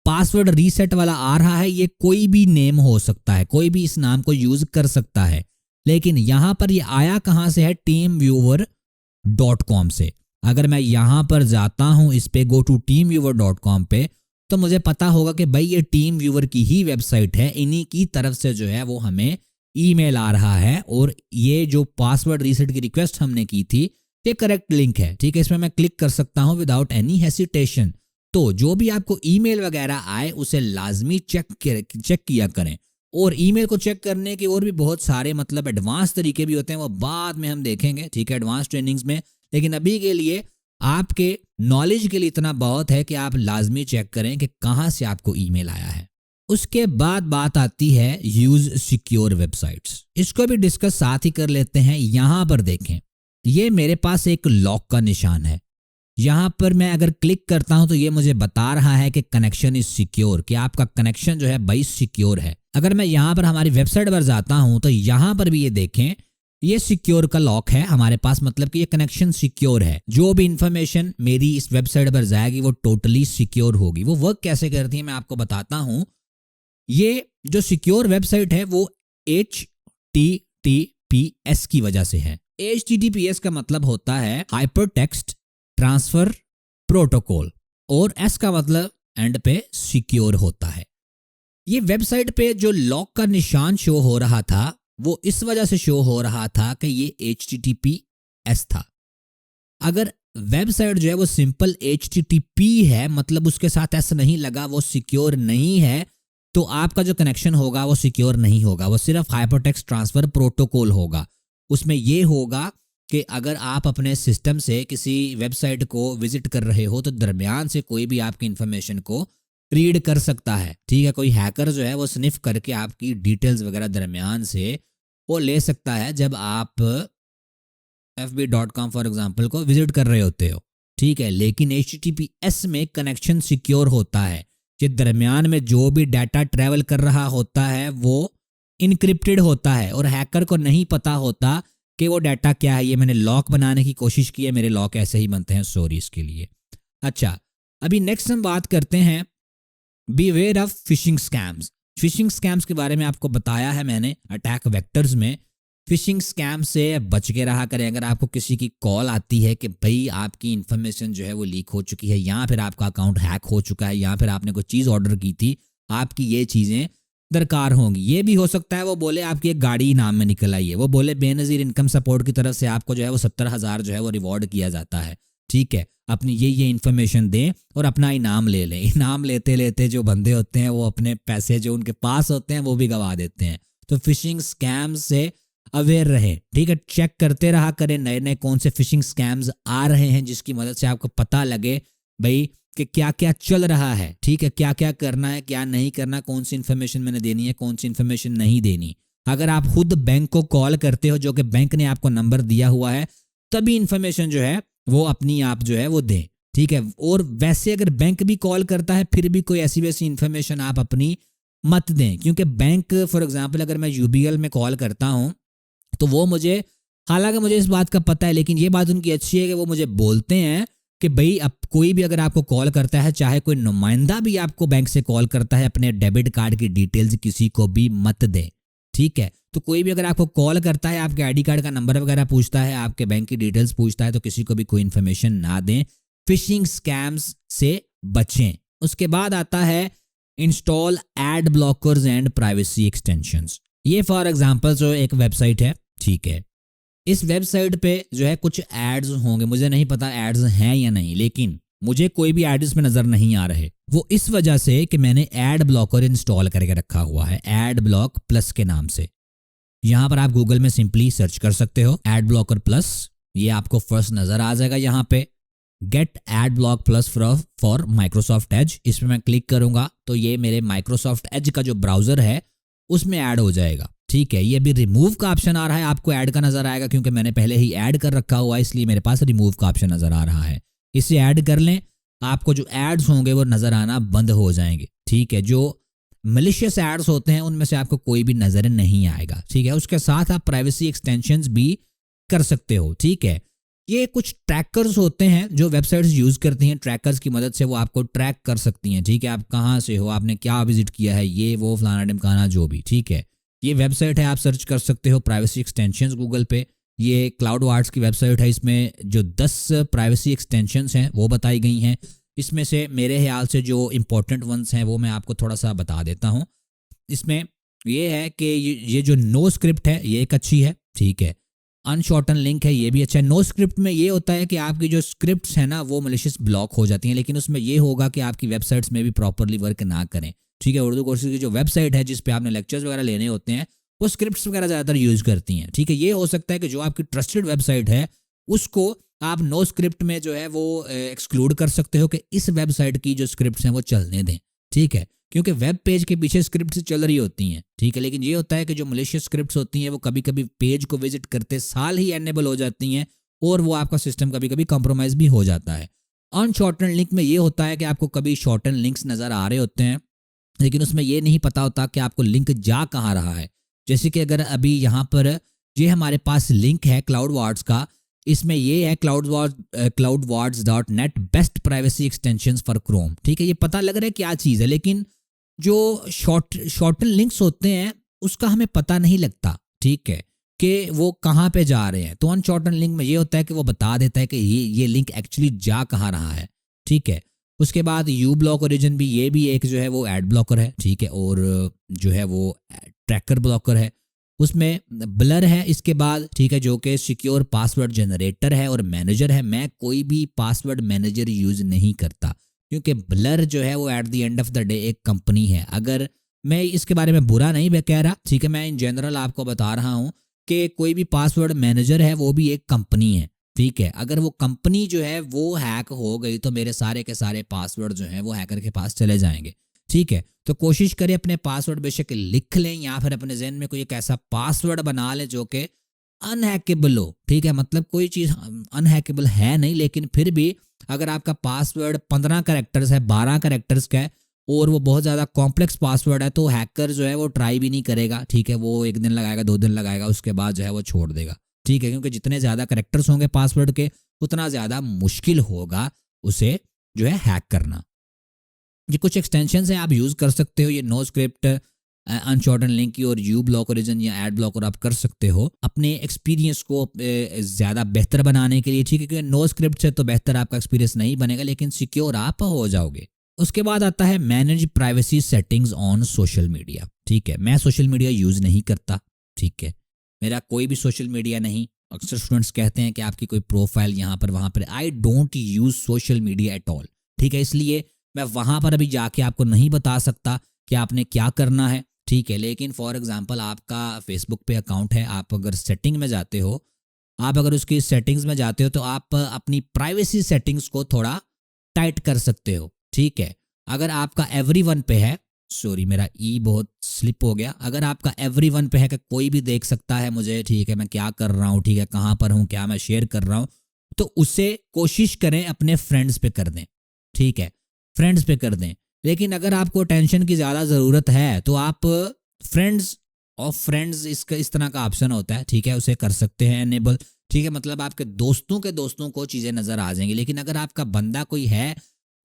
[SPEAKER 1] पासवर्ड रीसेट वाला आ रहा है, ये कोई भी नेम हो सकता है, कोई भी इस नाम को यूज कर सकता है, लेकिन यहाँ पर ये आया कहाँ से है, teamviewer.com से। अगर मैं यहाँ पर जाता हूँ, इस पे go to teamviewer.com पे, तो मुझे पता होगा कि भाई ये टीम व्यूअर की ही वेबसाइट है, इन्हीं की तरफ से जो है वो हमें ईमेल आ रहा है और ये जो पासवर्ड रीसेट की रिक्वेस्ट हमने की थी ये करेक्ट लिंक है। ठीक है, इसमें मैं क्लिक कर सकता हूं विदाउट एनी हेसिटेशन। तो जो भी आपको ईमेल वगैरह आए उसे लाजमी चेक किया करें। और ईमेल को चेक करने के और भी बहुत सारे मतलब एडवांस तरीके भी होते हैं, वो बाद में हम देखेंगे, ठीक है, एडवांस ट्रेनिंग्स में। लेकिन अभी के लिए आपके नॉलेज के लिए इतना बहुत है कि आप लाजमी चेक करें कि कहाँ से आपको ईमेल आया है। उसके बाद बात आती है यूज सिक्योर वेबसाइट्स। इसको भी डिस्कस साथ ही कर लेते हैं। यहां पर देखें, ये मेरे पास एक लॉक का निशान है। यहां पर मैं अगर क्लिक करता हूं तो ये मुझे बता रहा है कि कनेक्शन इज सिक्योर, कि आपका कनेक्शन जो है भाई सिक्योर है। अगर मैं यहां पर हमारी वेबसाइट पर जाता हूं तो यहां पर भी ये देखें, ये सिक्योर का लॉक है हमारे पास, मतलब कि ये कनेक्शन सिक्योर है। जो भी इंफॉर्मेशन मेरी इस वेबसाइट पर जाएगी वो टोटली सिक्योर होगी। वो वर्क कैसे करती है मैं आपको बताता हूं। ये जो सिक्योर वेबसाइट है वो HTTPS की वजह से है। HTTPS का मतलब होता है हाइपरटेक्स्ट ट्रांसफर प्रोटोकॉल, और S का मतलब एंड पे सिक्योर होता है। ये वेबसाइट पे जो लॉक का निशान शो हो रहा था वो इस वजह से शो हो रहा था कि ये HTTPS था। अगर वेबसाइट जो है वो सिंपल HTTP है, मतलब उसके साथ S नहीं लगा, वो सिक्योर नहीं है, तो आपका जो कनेक्शन होगा वो सिक्योर नहीं होगा। वो सिर्फ हाइपरटेक्स्ट ट्रांसफर प्रोटोकॉल होगा। उसमें ये होगा कि अगर आप अपने सिस्टम से किसी वेबसाइट को विजिट कर रहे हो तो दरमियान से कोई भी आपकी इंफॉर्मेशन को रीड कर सकता है। ठीक है, कोई हैकर जो है वो स्निफ करके आपकी डिटेल्स वगैरह दरमियान से वो ले सकता है जब आप fb.com फॉर एग्जांपल को विजिट कर रहे होते हो। ठीक है, लेकिन HTTPS में कनेक्शन सिक्योर होता है। कि दरमियान में जो भी डाटा ट्रैवल कर रहा होता है वो इनक्रिप्टेड होता है और हैकर को नहीं पता होता कि वो डाटा क्या है। ये मैंने लॉक बनाने की कोशिश की है, मेरे लॉक ऐसे ही बनते हैं, सॉरी इसके लिए। अच्छा, अभी नेक्स्ट हम बात करते हैं beware of fishing scams. Fishing scams के बारे में आपको बताया है मैंने अटैक वेक्टर्स में। फिशिंग स्कैम से बच के रहा करें। अगर आपको किसी की कॉल आती है कि भाई आपकी इन्फॉर्मेशन जो है वो लीक हो चुकी है, या फिर आपका अकाउंट हैक हो चुका है, या फिर आपने कोई चीज़ ऑर्डर की थी, आपकी ये चीज़ें दरकार होंगी। ये भी हो सकता है वो बोले आपकी एक गाड़ी इनाम में निकल आई है, वो बोले बेनज़ीर इनकम सपोर्ट की तरफ से आपको जो है वो 70,000 जो है वो रिवॉर्ड किया जाता है। ठीक है, अपनी ये इन्फॉर्मेशन दें और अपना इनाम ले लें। इनाम लेते लेते जो बंदे होते हैं वो अपने पैसे जो उनके पास होते हैं वो भी गंवा देते हैं। तो फिशिंग स्कैम से अवेयर रहे। ठीक है, चेक करते रहा करें नए नए कौन से फिशिंग स्कैम्स आ रहे हैं, जिसकी मदद से आपको पता लगे भाई कि क्या क्या चल रहा है। ठीक है, क्या क्या करना है, क्या नहीं करना, कौन सी इन्फॉर्मेशन मैंने देनी है, कौन सी इन्फॉर्मेशन नहीं देनी। अगर आप खुद बैंक को कॉल करते हो, जो कि बैंक ने आपको नंबर दिया हुआ है, तभी इन्फॉर्मेशन जो है वो अपनी आप जो है वो दें। ठीक है, और वैसे अगर बैंक भी कॉल करता है फिर भी कोई ऐसी वैसी इन्फॉर्मेशन आप अपनी मत दें, क्योंकि बैंक फॉर एग्जांपल अगर मैं UBL में कॉल करता हूं तो वो मुझे, हालांकि मुझे इस बात का पता है, लेकिन ये बात उनकी अच्छी है कि वो मुझे बोलते हैं कि भाई अब कोई भी अगर आपको कॉल करता है, चाहे कोई नुमाइंदा भी आपको बैंक से कॉल करता है, अपने डेबिट कार्ड की डिटेल्स किसी को भी मत दें। ठीक है, तो कोई भी अगर आपको कॉल करता है, आपके ID कार्ड का नंबर वगैरह पूछता है, आपके बैंक की डिटेल्स पूछता है, तो किसी को भी कोई इन्फॉर्मेशन ना दें। फिशिंग स्कैम्स से बचें। उसके बाद आता है install ad blockers and privacy extensions. ये फॉर एग्जांपल जो एक वेबसाइट है, ठीक है, इस वेबसाइट पे जो है कुछ एड्स होंगे, मुझे नहीं पता एड्स हैं या नहीं, लेकिन मुझे कोई भी एड्स में नजर नहीं आ रहे। वो इस वजह से कि मैंने एड ब्लॉकर इंस्टॉल करके रखा हुआ है, एड ब्लॉक प्लस के नाम से। यहां पर आप गूगल में सिंपली सर्च कर सकते हो एड ब्लॉकर प्लस, ये आपको फर्स्ट नजर आ जाएगा। यहाँ पे get ad block plus for Microsoft Edge, इस पर मैं क्लिक करूंगा तो ये मेरे माइक्रोसॉफ्ट एज का जो ब्राउजर है उसमें ऐड हो जाएगा। ठीक है, ये अभी रिमूव का ऑप्शन आ रहा है, आपको ऐड का नजर आएगा क्योंकि मैंने पहले ही ऐड कर रखा हुआ है, इसलिए मेरे पास रिमूव का ऑप्शन नजर आ रहा है। इसे ऐड कर लें, आपको जो एड्स होंगे वो नजर आना बंद हो जाएंगे। ठीक है, जो मलिशियस एड्स होते हैं उनमें से आपको कोई भी नजर नहीं आएगा। ठीक है, उसके साथ आप प्राइवेसी एक्सटेंशंस भी कर सकते हो। ठीक है, ये कुछ ट्रैकर्स होते हैं जो वेबसाइट्स यूज करती हैं, ट्रैकर्स की मदद से वो आपको ट्रैक कर सकती हैं। ठीक है, आप कहाँ से हो, आपने क्या विजिट किया है, ये वो फलाना ढिमकाना जो भी। ठीक है, ये वेबसाइट है, आप सर्च कर सकते हो प्राइवेसी एक्सटेंशंस गूगल पे। ये क्लाउड वार्ड्स की वेबसाइट है, इसमें जो 10 प्राइवेसी एक्सटेंशंस हैं वो बताई गई हैं। इसमें से मेरे ख्याल से जो इम्पोर्टेंट वंस हैं वो मैं आपको थोड़ा सा बता देता हूँ। इसमें ये है कि ये जो नो स्क्रिप्ट है ये एक अच्छी है, ठीक है। अनशॉर्टन लिंक है, ये भी अच्छा है। नो स्क्रिप्ट में ये होता है कि आपकी जो स्क्रिप्ट्स है ना वो मलिशियस ब्लॉक हो जाती हैं, लेकिन उसमें ये होगा कि आपकी वेबसाइट्स में भी प्रॉपरली वर्क ना करें, ठीक है। उर्दू कोर्सेज की जो वेबसाइट है जिस पे आपने लेक्चर्स वगैरह लेने होते हैं वो स्क्रिप्ट्स वगैरह ज़्यादातर यूज़ करती हैं, ठीक है। ये हो सकता है कि जो आपकी ट्रस्टेड वेबसाइट है उसको आप नो स्क्रिप्ट में जो है वो एक्सक्लूड कर सकते हो कि इस वेबसाइट की जो स्क्रिप्ट्स हैं वो चलने दें, ठीक है, क्योंकि वेब पेज के पीछे स्क्रिप्ट्स चल रही होती हैं, ठीक है। लेकिन ये होता है कि जो मलिशियस स्क्रिप्ट्स होती हैं वो कभी कभी पेज को विजिट करते साल ही एनेबल हो जाती हैं और वो आपका सिस्टम कभी कभी कॉम्प्रोमाइज़ भी हो जाता है। अनशॉर्टन लिंक में ये होता है कि आपको कभी शॉर्टन लिंक्स नज़र आ रहे होते हैं लेकिन उसमें ये नहीं पता होता कि आपको लिंक जा कहाँ रहा है। जैसे कि अगर अभी यहाँ पर ये हमारे पास लिंक है क्लाउड वार्ड्स का, इसमें ये है cloudwards.net best privacy extensions for Chrome, ठीक है। ये पता लग रहा है क्या चीज़ है, लेकिन जो शॉर्टन लिंक्स होते हैं उसका हमें पता नहीं लगता, ठीक है, कि वो कहाँ पे जा रहे हैं। तो अनशॉर्टन लिंक में ये होता है कि वो बता देता है कि ये लिंक एक्चुअली जा कहाँ रहा है, ठीक है। उसके बाद यू ब्लॉक ओरिजिन भी, ये भी एक जो है वो एड ब्लॉकर है, ठीक है, और जो है वो ट्रैकर ब्लॉकर है, उसमें ब्लर है इसके बाद, ठीक है, जो कि सिक्योर पासवर्ड जनरेटर है और मैनेजर है। मैं कोई भी पासवर्ड मैनेजर यूज़ नहीं करता क्योंकि ब्लर जो है वो at the end of the day एक कंपनी है। अगर मैं इसके बारे में बुरा नहीं कह रहा, ठीक है, मैं इन जनरल आपको बता रहा हूँ कि कोई भी पासवर्ड मैनेजर है वो भी एक कंपनी है, ठीक है। अगर वो कंपनी जो है वो हैक हो गई तो मेरे सारे के सारे पासवर्ड जो हैं वो हैकर के पास चले जाएंगे, ठीक है। तो कोशिश करें अपने पासवर्ड बेशक लिख लें या फिर अपने जहन में कोई एक ऐसा पासवर्ड बना लें जो कि अनहैकेबल हो, ठीक है। मतलब कोई चीज़ अनहैकेबल है नहीं, लेकिन फिर भी अगर आपका पासवर्ड 15 कैरेक्टर्स है, 12 कैरेक्टर्स का है और वो बहुत ज़्यादा कॉम्प्लेक्स पासवर्ड है तो हैकर जो है वो ट्राई भी नहीं करेगा, ठीक है। वो 1 दिन लगाएगा, 2 दिन लगाएगा, उसके बाद जो है वो छोड़ देगा, ठीक है, क्योंकि जितने ज़्यादा कैरेक्टर्स होंगे पासवर्ड के उतना ज़्यादा मुश्किल होगा उसे जो है हैक करना। ये कुछ एक्सटेंशन है आप यूज़ कर सकते हो, ये नो स्क्रिप्ट, अनशॉर्टन लिंक की और यू ब्लॉक ओरिजिन या एड ब्लॉकर आप कर सकते हो अपने एक्सपीरियंस को ज़्यादा बेहतर बनाने के लिए, ठीक है, क्योंकि नो स्क्रिप्ट से तो बेहतर आपका एक्सपीरियंस नहीं बनेगा लेकिन सिक्योर आप हो जाओगे। उसके बाद आता है manage privacy settings on social media, ठीक है। मैं सोशल मीडिया यूज़ नहीं करता, ठीक है, मेरा कोई भी सोशल मीडिया नहीं। अक्सर स्टूडेंट्स कहते हैं कि आपकी कोई प्रोफाइल यहाँ पर वहाँ पर, I don't use social media at all, ठीक है। इसलिए मैं वहाँ पर अभी जाके आपको नहीं बता सकता कि आपने क्या करना है, ठीक है। लेकिन फॉर एग्जांपल आपका फेसबुक पे अकाउंट है, आप अगर सेटिंग में जाते हो, आप अगर उसकी सेटिंग्स में जाते हो तो आप अपनी प्राइवेसी सेटिंग्स को थोड़ा टाइट कर सकते हो, ठीक है। अगर आपका एवरीवन पे है, सॉरी मेरा ई बहुत स्लिप हो गया, अगर आपका एवरीवन पे है कि कोई भी देख सकता है मुझे, ठीक है, मैं क्या कर रहा हूँ, ठीक है, कहाँ पर हूँ, क्या मैं शेयर कर रहा हूँ, तो उसे कोशिश करें अपने फ्रेंड्स पे कर दें, ठीक है, फ्रेंड्स पे कर दें। लेकिन अगर आपको टेंशन की ज़्यादा ज़रूरत है तो आप फ्रेंड्स ऑफ फ्रेंड्स इसका इस तरह का ऑप्शन होता है, ठीक है, उसे कर सकते हैं एनेबल, ठीक है। मतलब आपके दोस्तों के दोस्तों को चीज़ें नज़र आ जाएंगी। लेकिन अगर आपका बंदा कोई है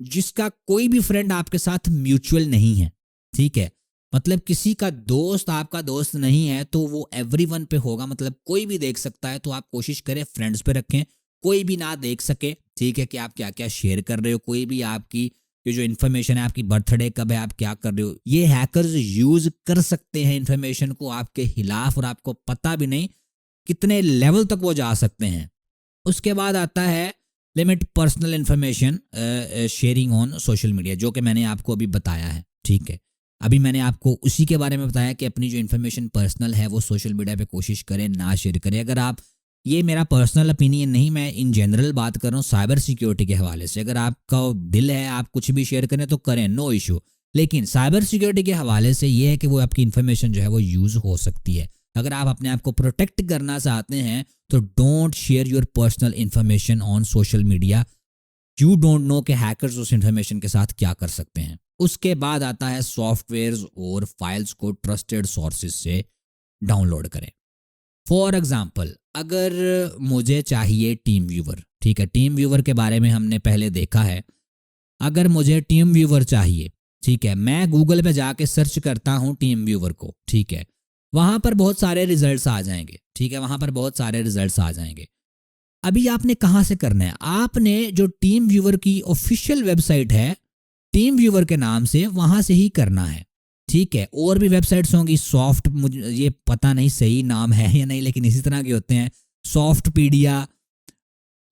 [SPEAKER 1] जिसका कोई भी फ्रेंड आपके साथ म्यूचुअल नहीं है, ठीक है, मतलब किसी का दोस्त आपका दोस्त नहीं है तो वो एवरीवन पे होगा, मतलब कोई भी देख सकता है, तो आप कोशिश करें फ्रेंड्स पे रखें, कोई भी ना देख सके, ठीक है, कि आप क्या क्या शेयर कर रहे हो, कोई भी आपकी ये जो इन्फॉर्मेशन है, आपकी बर्थडे कब है, आप क्या कर रहे हो, ये हैकर्स यूज कर सकते हैं इन्फॉर्मेशन को आपके खिलाफ और आपको पता भी नहीं कितने लेवल तक वो जा सकते हैं। उसके बाद आता है limit personal information sharing on social media, जो कि मैंने आपको अभी बताया है, ठीक है। अभी मैंने आपको उसी के बारे में बताया कि अपनी जो इन्फॉर्मेशन पर्सनल है वो सोशल मीडिया पे कोशिश करें ना शेयर करें। अगर आप, ये मेरा पर्सनल ओपिनियन नहीं, मैं इन जनरल बात कर रहा हूँ साइबर सिक्योरिटी के हवाले से, अगर आपका दिल है आप कुछ भी शेयर करें तो करें, नो इशू। लेकिन साइबर सिक्योरिटी के हवाले से ये है कि वो आपकी इन्फॉर्मेशन जो है वो यूज़ हो सकती है। अगर आप अपने आप को प्रोटेक्ट करना चाहते हैं तो don't share your personal information on social media. You don't know कि हैकर्स उस इन्फॉर्मेशन के साथ क्या कर सकते हैं। उसके बाद आता है सॉफ्टवेयर्स और फाइल्स को ट्रस्टेड सोर्सेज से डाउनलोड करें। फॉर एग्जाम्पल, अगर मुझे चाहिए टीम व्यूवर, ठीक है, टीम व्यूवर के बारे में हमने पहले देखा है। अगर मुझे टीम व्यूवर चाहिए, ठीक है, मैं गूगल पे जाके सर्च करता हूँ टीम व्यूवर को, ठीक है, वहाँ पर बहुत सारे रिजल्ट्स आ जाएंगे, ठीक है, वहाँ पर बहुत सारे रिजल्ट्स आ जाएंगे। अभी आपने कहाँ से करना है, आपने जो टीम व्यूअर की ऑफिशियल वेबसाइट है टीम व्यूअर के नाम से, वहां से ही करना है। ठीक है, और भी वेबसाइट्स होंगी, सॉफ्ट, मुझे ये पता नहीं सही नाम है या नहीं, लेकिन इसी तरह के होते हैं, सॉफ्ट पीडिया,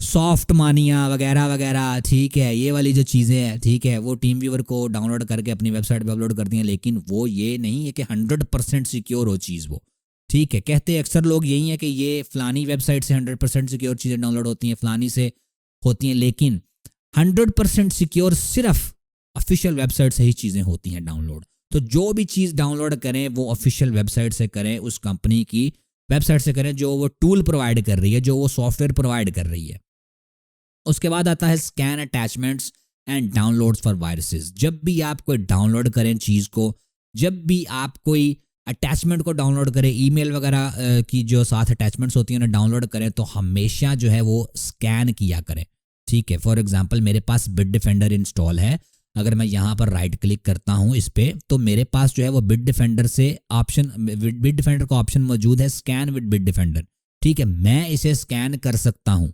[SPEAKER 1] सॉफ्ट मानिया वगैरह वगैरह। ठीक है, ये वाली जो चीज़ें हैं, ठीक है, वो टीम व्यूअर को डाउनलोड करके अपनी वेबसाइट पे अपलोड करती हैं, लेकिन वो ये नहीं है कि 100% सिक्योर हो चीज़ वो। ठीक है, कहते अक्सर लोग यही है कि ये फलानी वेबसाइट से 100% सिक्योर चीज़ें डाउनलोड होती हैं, फलानी से होती हैं, लेकिन 100% सिक्योर सिर्फ ऑफिशियल वेबसाइट से ही चीज़ें होती हैं डाउनलोड। तो जो भी चीज़ डाउनलोड करें वो ऑफिशियल वेबसाइट से करें, उस कंपनी की वेबसाइट से करें जो वो टूल प्रोवाइड कर रही है, जो वो सॉफ्टवेयर प्रोवाइड कर रही है। उसके बाद आता है scan attachments and downloads for viruses. जब भी आप कोई डाउनलोड करें चीज़ को, जब भी आप कोई अटैचमेंट को डाउनलोड करें, ईमेल वगैरह की जो साथ अटैचमेंट्स होती हैं उन्हें डाउनलोड करें, तो हमेशा जो है वो स्कैन किया करें। ठीक है, फॉर एग्जांपल मेरे पास बिट डिफेंडर इंस्टॉल है, अगर मैं यहाँ पर राइट क्लिक करता हूँ इस पर, तो मेरे पास जो है वो बिट डिफेंडर से ऑप्शन, बिट डिफेंडर का ऑप्शन मौजूद है, स्कैन विद बिट डिफेंडर। ठीक है, मैं इसे स्कैन कर सकता हूँ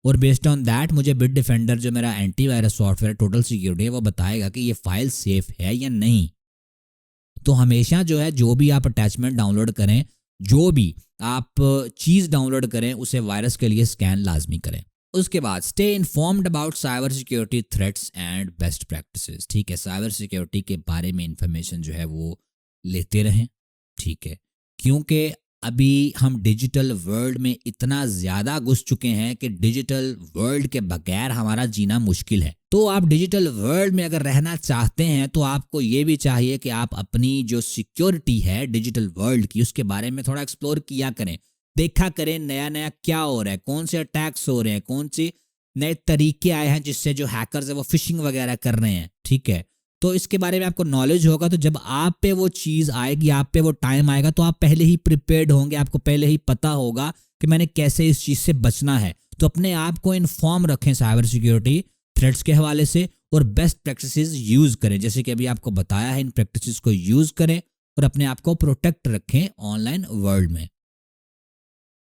[SPEAKER 1] और बेस्ड ऑन दैट मुझे बिट डिफेंडर जो मेरा एंटीवायरस सॉफ्टवेयर टोटल सिक्योरिटी है वो बताएगा कि ये फाइल सेफ है या नहीं। तो हमेशा जो है जो भी आप अटैचमेंट डाउनलोड करें, जो भी आप चीज़ डाउनलोड करें, उसे वायरस के लिए स्कैन लाजमी करें। उसके बाद stay informed about cyber security threats and best practices. ठीक है, साइबर सिक्योरिटी के बारे में इंफॉर्मेशन जो है वो लेते रहें। ठीक है, क्योंकि अभी हम डिजिटल वर्ल्ड में इतना ज़्यादा घुस चुके हैं कि डिजिटल वर्ल्ड के बगैर हमारा जीना मुश्किल है। तो आप डिजिटल वर्ल्ड में अगर रहना चाहते हैं तो आपको ये भी चाहिए कि आप अपनी जो सिक्योरिटी है डिजिटल वर्ल्ड की, उसके बारे में थोड़ा एक्सप्लोर किया करें, देखा करें नया नया क्या हो रहा है, कौन से अटैक्स हो रहे हैं, कौन से नए तरीके आए हैं जिससे जो हैकर्स है वो फिशिंग वगैरह कर रहे हैं। ठीक है, तो इसके बारे में आपको नॉलेज होगा, तो जब आप पे वो चीज़ आएगी, आप पे वो टाइम आएगा, तो आप पहले ही प्रिपेयर्ड होंगे, आपको पहले ही पता होगा कि मैंने कैसे इस चीज़ से बचना है। तो अपने आप को इन्फॉर्म रखें साइबर सिक्योरिटी थ्रेट्स के हवाले से और बेस्ट प्रैक्टिसेस यूज़ करें, जैसे कि अभी आपको बताया है, इन प्रैक्टिसेस को यूज़ करें और अपने आप को प्रोटेक्ट रखें ऑनलाइन वर्ल्ड में।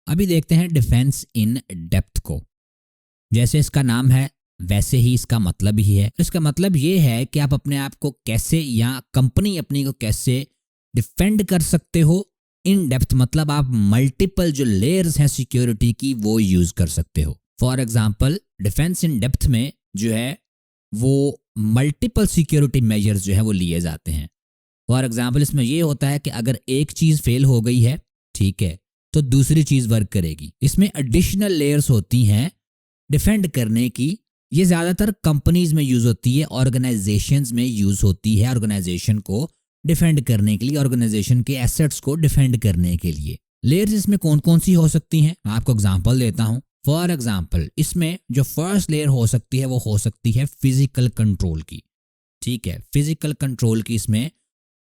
[SPEAKER 1] अभी देखते हैं डिफेंस इन डेप्थ को। जैसे इसका नाम है वैसे ही इसका मतलब ही है। इसका मतलब ये है कि आप अपने आप को कैसे या कंपनी अपनी को कैसे डिफेंड कर सकते हो। इन डेप्थ मतलब आप मल्टीपल जो लेयर्स हैं सिक्योरिटी की वो यूज कर सकते हो। For example defence in depth में जो है वो मल्टीपल सिक्योरिटी मेजर्स जो है वो लिए जाते हैं। फॉर एग्जांपल इसमें ये होता है कि अगर एक चीज़ फेल हो गई है, ठीक है, तो दूसरी चीज़ वर्क करेगी। इसमें एडिशनल लेयर्स होती हैं डिफेंड करने की। ये ज़्यादातर कंपनीज में यूज़ होती है, ऑर्गेनाइजेशंस में यूज़ होती है ऑर्गेनाइजेशन को डिफेंड करने के लिए, ऑर्गेनाइजेशन के एसेट्स को डिफेंड करने के लिए। लेयर्स इसमें कौन कौन सी हो सकती हैं, मैं आपको एग्जांपल देता हूं। फॉर एग्जांपल इसमें जो फर्स्ट लेयर हो सकती है वो हो सकती है फिजिकल कंट्रोल की। ठीक है, फिजिकल कंट्रोल की इसमें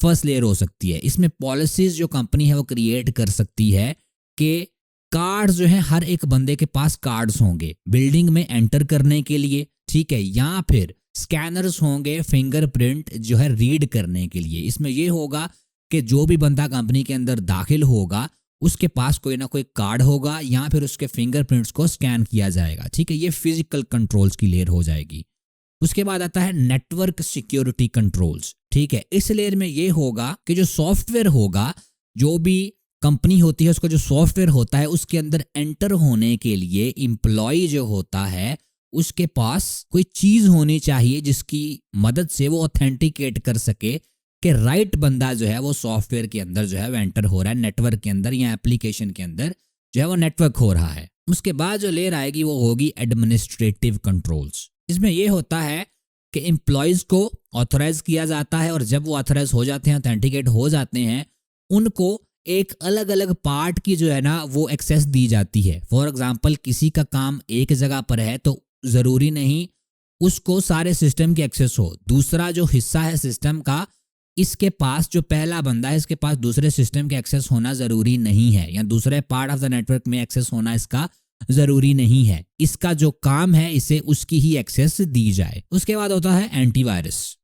[SPEAKER 1] फर्स्ट लेयर हो सकती है। इसमें पॉलिसीज जो कंपनी है वो क्रिएट कर सकती है कि कार्ड्स जो है हर एक बंदे के पास कार्ड्स होंगे बिल्डिंग में एंटर करने के लिए। ठीक है, या फिर स्कैनर्स होंगे फिंगरप्रिंट जो है रीड करने के लिए। इसमें यह होगा कि जो भी बंदा कंपनी के अंदर दाखिल होगा उसके पास कोई ना कोई कार्ड होगा या फिर उसके फिंगरप्रिंट्स को स्कैन किया जाएगा। ठीक है, ये फिजिकल कंट्रोल्स की लेयर हो जाएगी। उसके बाद आता है नेटवर्क सिक्योरिटी कंट्रोल्स। ठीक है, इस लेयर में ये होगा कि जो सॉफ्टवेयर होगा, जो भी कंपनी होती है उसका जो सॉफ्टवेयर होता है उसके अंदर एंटर होने के लिए एम्प्लॉय जो होता है उसके पास कोई चीज होनी चाहिए जिसकी मदद से वो ऑथेंटिकेट कर सके कि राइट बंदा जो है वो सॉफ्टवेयर के अंदर जो है वो एंटर हो रहा है, नेटवर्क के अंदर या एप्लीकेशन के अंदर जो है वो नेटवर्क हो रहा है। उसके बाद जो लेयर आएगी वो होगी एडमिनिस्ट्रेटिव कंट्रोल्स। इसमें यह होता है कि एम्प्लॉयज को ऑथोराइज किया जाता है और जब वो ऑथोराइज हो जाते हैं, ऑथेंटिकेट हो जाते हैं, उनको एक अलग अलग पार्ट की जो है ना वो एक्सेस दी जाती है। फॉर एग्जांपल किसी का काम एक जगह पर है तो ज़रूरी नहीं उसको सारे सिस्टम की एक्सेस हो। दूसरा जो हिस्सा है सिस्टम का, इसके पास जो पहला बंदा है इसके पास दूसरे सिस्टम के एक्सेस होना ज़रूरी नहीं है, या दूसरे पार्ट ऑफ द नेटवर्क में एक्सेस होना इसका ज़रूरी नहीं है। इसका जो काम है इसे उसकी ही एक्सेस दी जाए। उसके बाद होता है एंटीवायरस।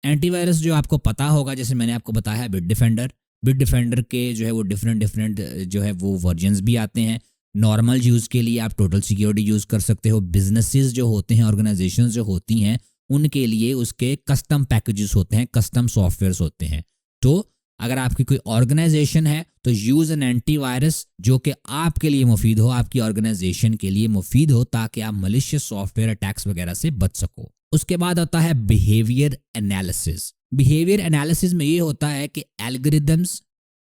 [SPEAKER 1] एंटीवायरस जो आपको पता होगा, जैसे मैंने आपको बताया बिट डिफेंडर। बिट डिफेंडर के जो है वो डिफरेंट जो है वो वर्जन्स भी आते हैं। नॉर्मल यूज़ के लिए आप टोटल सिक्योरिटी यूज़ कर सकते हो। बिजनेसेस जो होते हैं, ऑर्गेनाइजेशन जो होती हैं, उनके लिए उसके कस्टम पैकेजेस होते हैं, कस्टम सॉफ्टवेयर्स होते हैं। तो अगर आपकी कोई ऑर्गेनाइजेशन है तो यूज़ एन एंटीवायरस जो कि आपके लिए मुफीद हो, आपकी ऑर्गेनाइजेशन के लिए मुफीद हो, ताकि आप मलिशियस सॉफ्टवेयर अटैक्स वगैरह से बच सको। उसके बाद आता है बिहेवियर एनालिसिस। बिहेवियर एनालिसिस में ये होता है कि एल्गोरिदम्स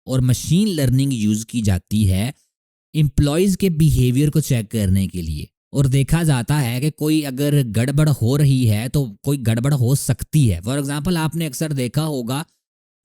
[SPEAKER 1] और मशीन लर्निंग यूज़ की जाती है एम्प्लॉयज़ के बिहेवियर को चेक करने के लिए, और देखा जाता है कि कोई अगर गड़बड़ हो रही है तो कोई गड़बड़ हो सकती है। फॉर एग्जांपल आपने अक्सर देखा होगा,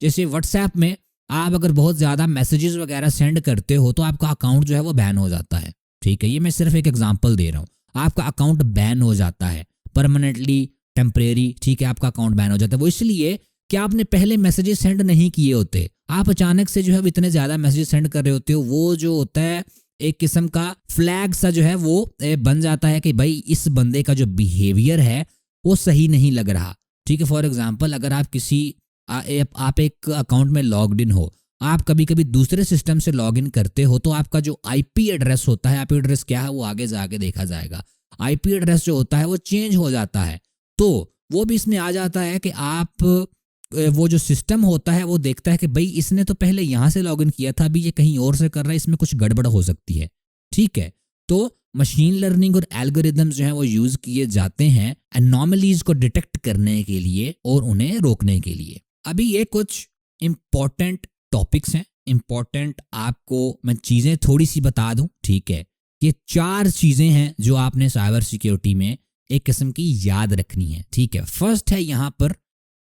[SPEAKER 1] जैसे व्हाट्सएप में आप अगर बहुत ज़्यादा मैसेजेस वगैरह सेंड करते हो तो आपका अकाउंट जो है वो बैन हो जाता है। ठीक है, ये मैं सिर्फ एक एग्जांपल दे रहा हूँ। आपका अकाउंट बैन हो जाता है परमानेंटली, टेम्परेरी। ठीक है, आपका अकाउंट बैन हो जाता है। वो इसलिए कि आपने पहले मैसेजेस सेंड नहीं किए होते। आप अचानक से जो है इतने ज़्यादा मैसेजेस सेंड कर रहे होते हो, वो जो होता है एक किस्म का फ्लैग सा जो है वो बन जाता है कि भाई इस बंदे का जो बिहेवियर है वो सही नहीं लग रहा। ठीक है, फॉर एग्जांपल अगर आप किसी आप एक अकाउंट में लॉग्ड इन हो, आप कभी कभी दूसरे सिस्टम से लॉग इन करते हो, तो आपका जो आईपी एड्रेस होता है, आईपी एड्रेस क्या है वो आगे जाके देखा जाएगा। आईपी एड्रेस जो होता है वो चेंज हो जाता है, तो वो भी इसमें आ जाता है कि आप वो जो सिस्टम होता है वो देखता है कि भाई इसने तो पहले यहाँ से लॉगिन किया था, अभी ये कहीं और से कर रहा है, इसमें कुछ गड़बड़ हो सकती है। ठीक है, तो मशीन लर्निंग और एल्गोरिदम्स जो है वो यूज़ किए जाते हैं एनॉमलीज को डिटेक्ट करने के लिए और उन्हें रोकने के लिए। अभी ये कुछ इम्पॉर्टेंट टॉपिक्स हैं, इम्पॉर्टेंट आपको मैं चीज़ें थोड़ी सी बता दूं। ठीक है, ये 4 चीज़ें हैं जो आपने साइबर सिक्योरिटी में एक किस्म की याद रखनी है। ठीक है, फर्स्ट है यहाँ पर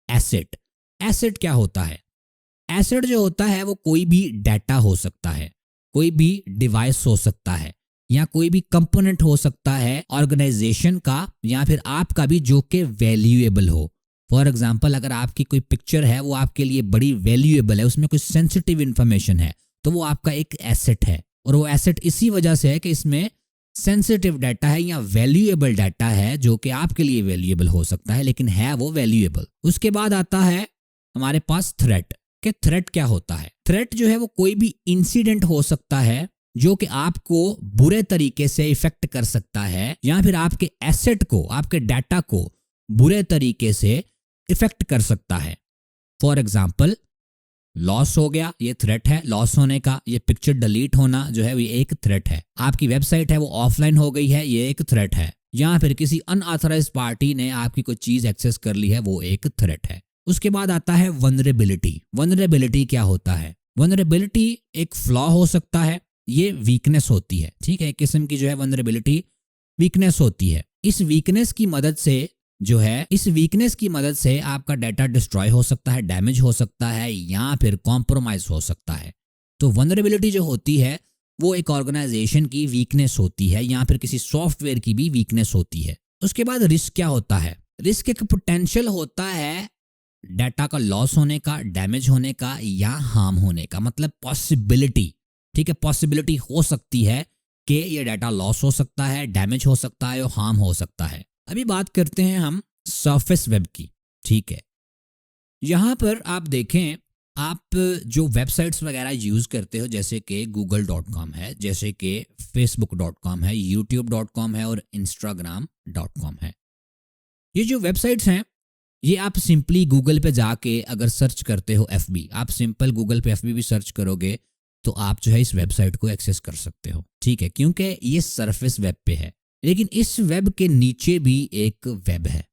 [SPEAKER 1] एसेट। एसेट क्या होता है? एसेट जो होता है वो कोई भी डाटा हो सकता है, कोई भी डिवाइस हो सकता है, या कोई भी कंपोनेंट हो सकता है ऑर्गेनाइजेशन का या फिर आपका भी, जो कि वैल्यूएबल हो। फॉर एग्जांपल अगर आपकी कोई पिक्चर है वो आपके लिए बड़ी वैल्यूएबल है, उसमें कोई सेंसिटिव इंफॉर्मेशन है, तो वो आपका एक एसेट है। और वो एसेट इसी वजह से है कि इसमें सेंसिटिव डाटा है या वैल्यूएबल डाटा है, जो कि आपके लिए वैल्यूएबल हो सकता है लेकिन है वो वैल्यूएबल। उसके बाद आता है हमारे पास थ्रेट। कि थ्रेट क्या होता है? थ्रेट जो है वो कोई भी इंसिडेंट हो सकता है जो कि आपको बुरे तरीके से इफेक्ट कर सकता है, या फिर आपके एसेट को, आपके डाटा को बुरे तरीके से इफेक्ट कर सकता है। फॉर एग्जाम्पल लॉस हो गया, ये थ्रेट है लॉस होने का। ये पिक्चर डिलीट होना जो है ये एक थ्रेट है। आपकी वेबसाइट है वो ऑफलाइन हो गई है, ये एक थ्रेट है। या फिर किसी अनऑथराइज्ड पार्टी ने आपकी कोई चीज एक्सेस कर ली है, वो एक थ्रेट है। उसके बाद आता है वनरेबिलिटी। वनरेबिलिटी क्या होता है? वनरेबिलिटी एक फ्लॉ हो सकता है, ये वीकनेस होती है। ठीक है, एक किस्म की जो है वनरेबिलिटी वीकनेस होती है। इस वीकनेस की मदद से आपका डाटा डिस्ट्रॉय हो सकता है, डैमेज हो सकता है, या फिर कॉम्प्रोमाइज हो सकता है। तो वनरेबिलिटी जो होती है वो एक ऑर्गेनाइजेशन की वीकनेस होती है, या फिर किसी सॉफ्टवेयर की भी वीकनेस होती है। उसके बाद रिस्क क्या होता है? रिस्क एक पोटेंशियल होता है डाटा का लॉस होने का, डैमेज होने का, या हार्म होने का। मतलब पॉसिबिलिटी। ठीक है, पॉसिबिलिटी हो सकती है कि ये डाटा लॉस हो सकता है, डैमेज हो सकता है और हार्म हो सकता है। अभी बात करते हैं हम सरफेस वेब की। ठीक है, यहाँ पर आप देखें, आप जो वेबसाइट्स वगैरह यूज़ करते हो, जैसे कि google.com है, जैसे कि facebook.com है, youtube.com है और instagram.com है। ये जो वेबसाइट्स हैं ये आप सिंपली गूगल पे जाके अगर सर्च करते हो FB, आप सिंपल गूगल पे FB भी सर्च करोगे तो आप जो है इस वेबसाइट को एक्सेस कर सकते हो। ठीक है, क्योंकि ये सरफेस वेब पे है। लेकिन इस वेब के नीचे भी एक वेब है,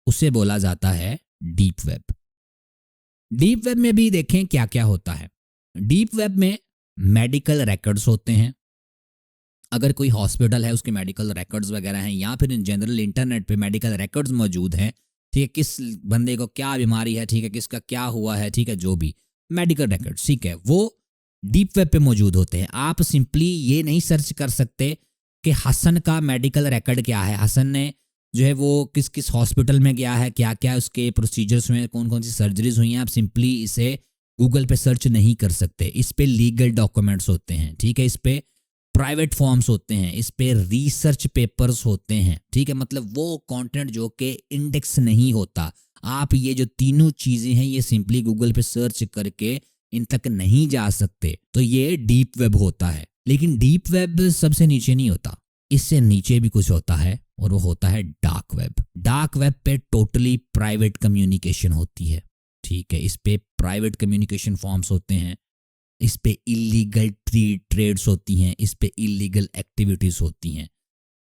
[SPEAKER 1] उसे बोला जाता है डीप वेब। डीप वेब में भी देखें क्या क्या होता है। डीप वेब में मेडिकल रिकॉर्ड्स होते हैं। अगर कोई हॉस्पिटल है उसके मेडिकल रिकॉर्ड्स वगैरह हैं, या फिर इन जनरल इंटरनेट पे मेडिकल रिकॉर्ड्स मौजूद हैं। ठीक है, किस बंदे को क्या बीमारी है, ठीक है, किसका क्या हुआ है, ठीक है, जो भी मेडिकल रिकॉर्ड्स, ठीक है, वो डीप वेब पे मौजूद होते हैं। आप सिंपली ये नहीं सर्च कर सकते कि हसन का मेडिकल रिकॉर्ड क्या है, हसन ने जो है वो किस किस हॉस्पिटल में गया है, क्या क्या उसके प्रोसीजर्स हुए, कौन कौन सी सर्जरीज हुई हैं। आप सिंपली इसे गूगल पे सर्च नहीं कर सकते। इस पे लीगल डॉक्यूमेंट्स होते हैं। ठीक है, इस पे प्राइवेट फॉर्म्स होते हैं, इस पे रिसर्च पेपर्स होते हैं। ठीक है, मतलब वो कंटेंट जो कि इंडेक्स नहीं होता। आप ये जो तीनों चीज़ें हैं ये सिंपली गूगल पे सर्च करके इन तक नहीं जा सकते। तो ये डीप वेब होता है। लेकिन डीप वेब सबसे नीचे नहीं होता, इससे नीचे भी कुछ होता है और वो होता है डार्क वेब। डार्क वेब पे टोटली प्राइवेट कम्युनिकेशन होती है, ठीक है। इस पे प्राइवेट कम्युनिकेशन फॉर्म्स होते हैं, इस पे इलीगल ट्रेड्स होती हैं, इस पे इलीगल एक्टिविटीज होती हैं,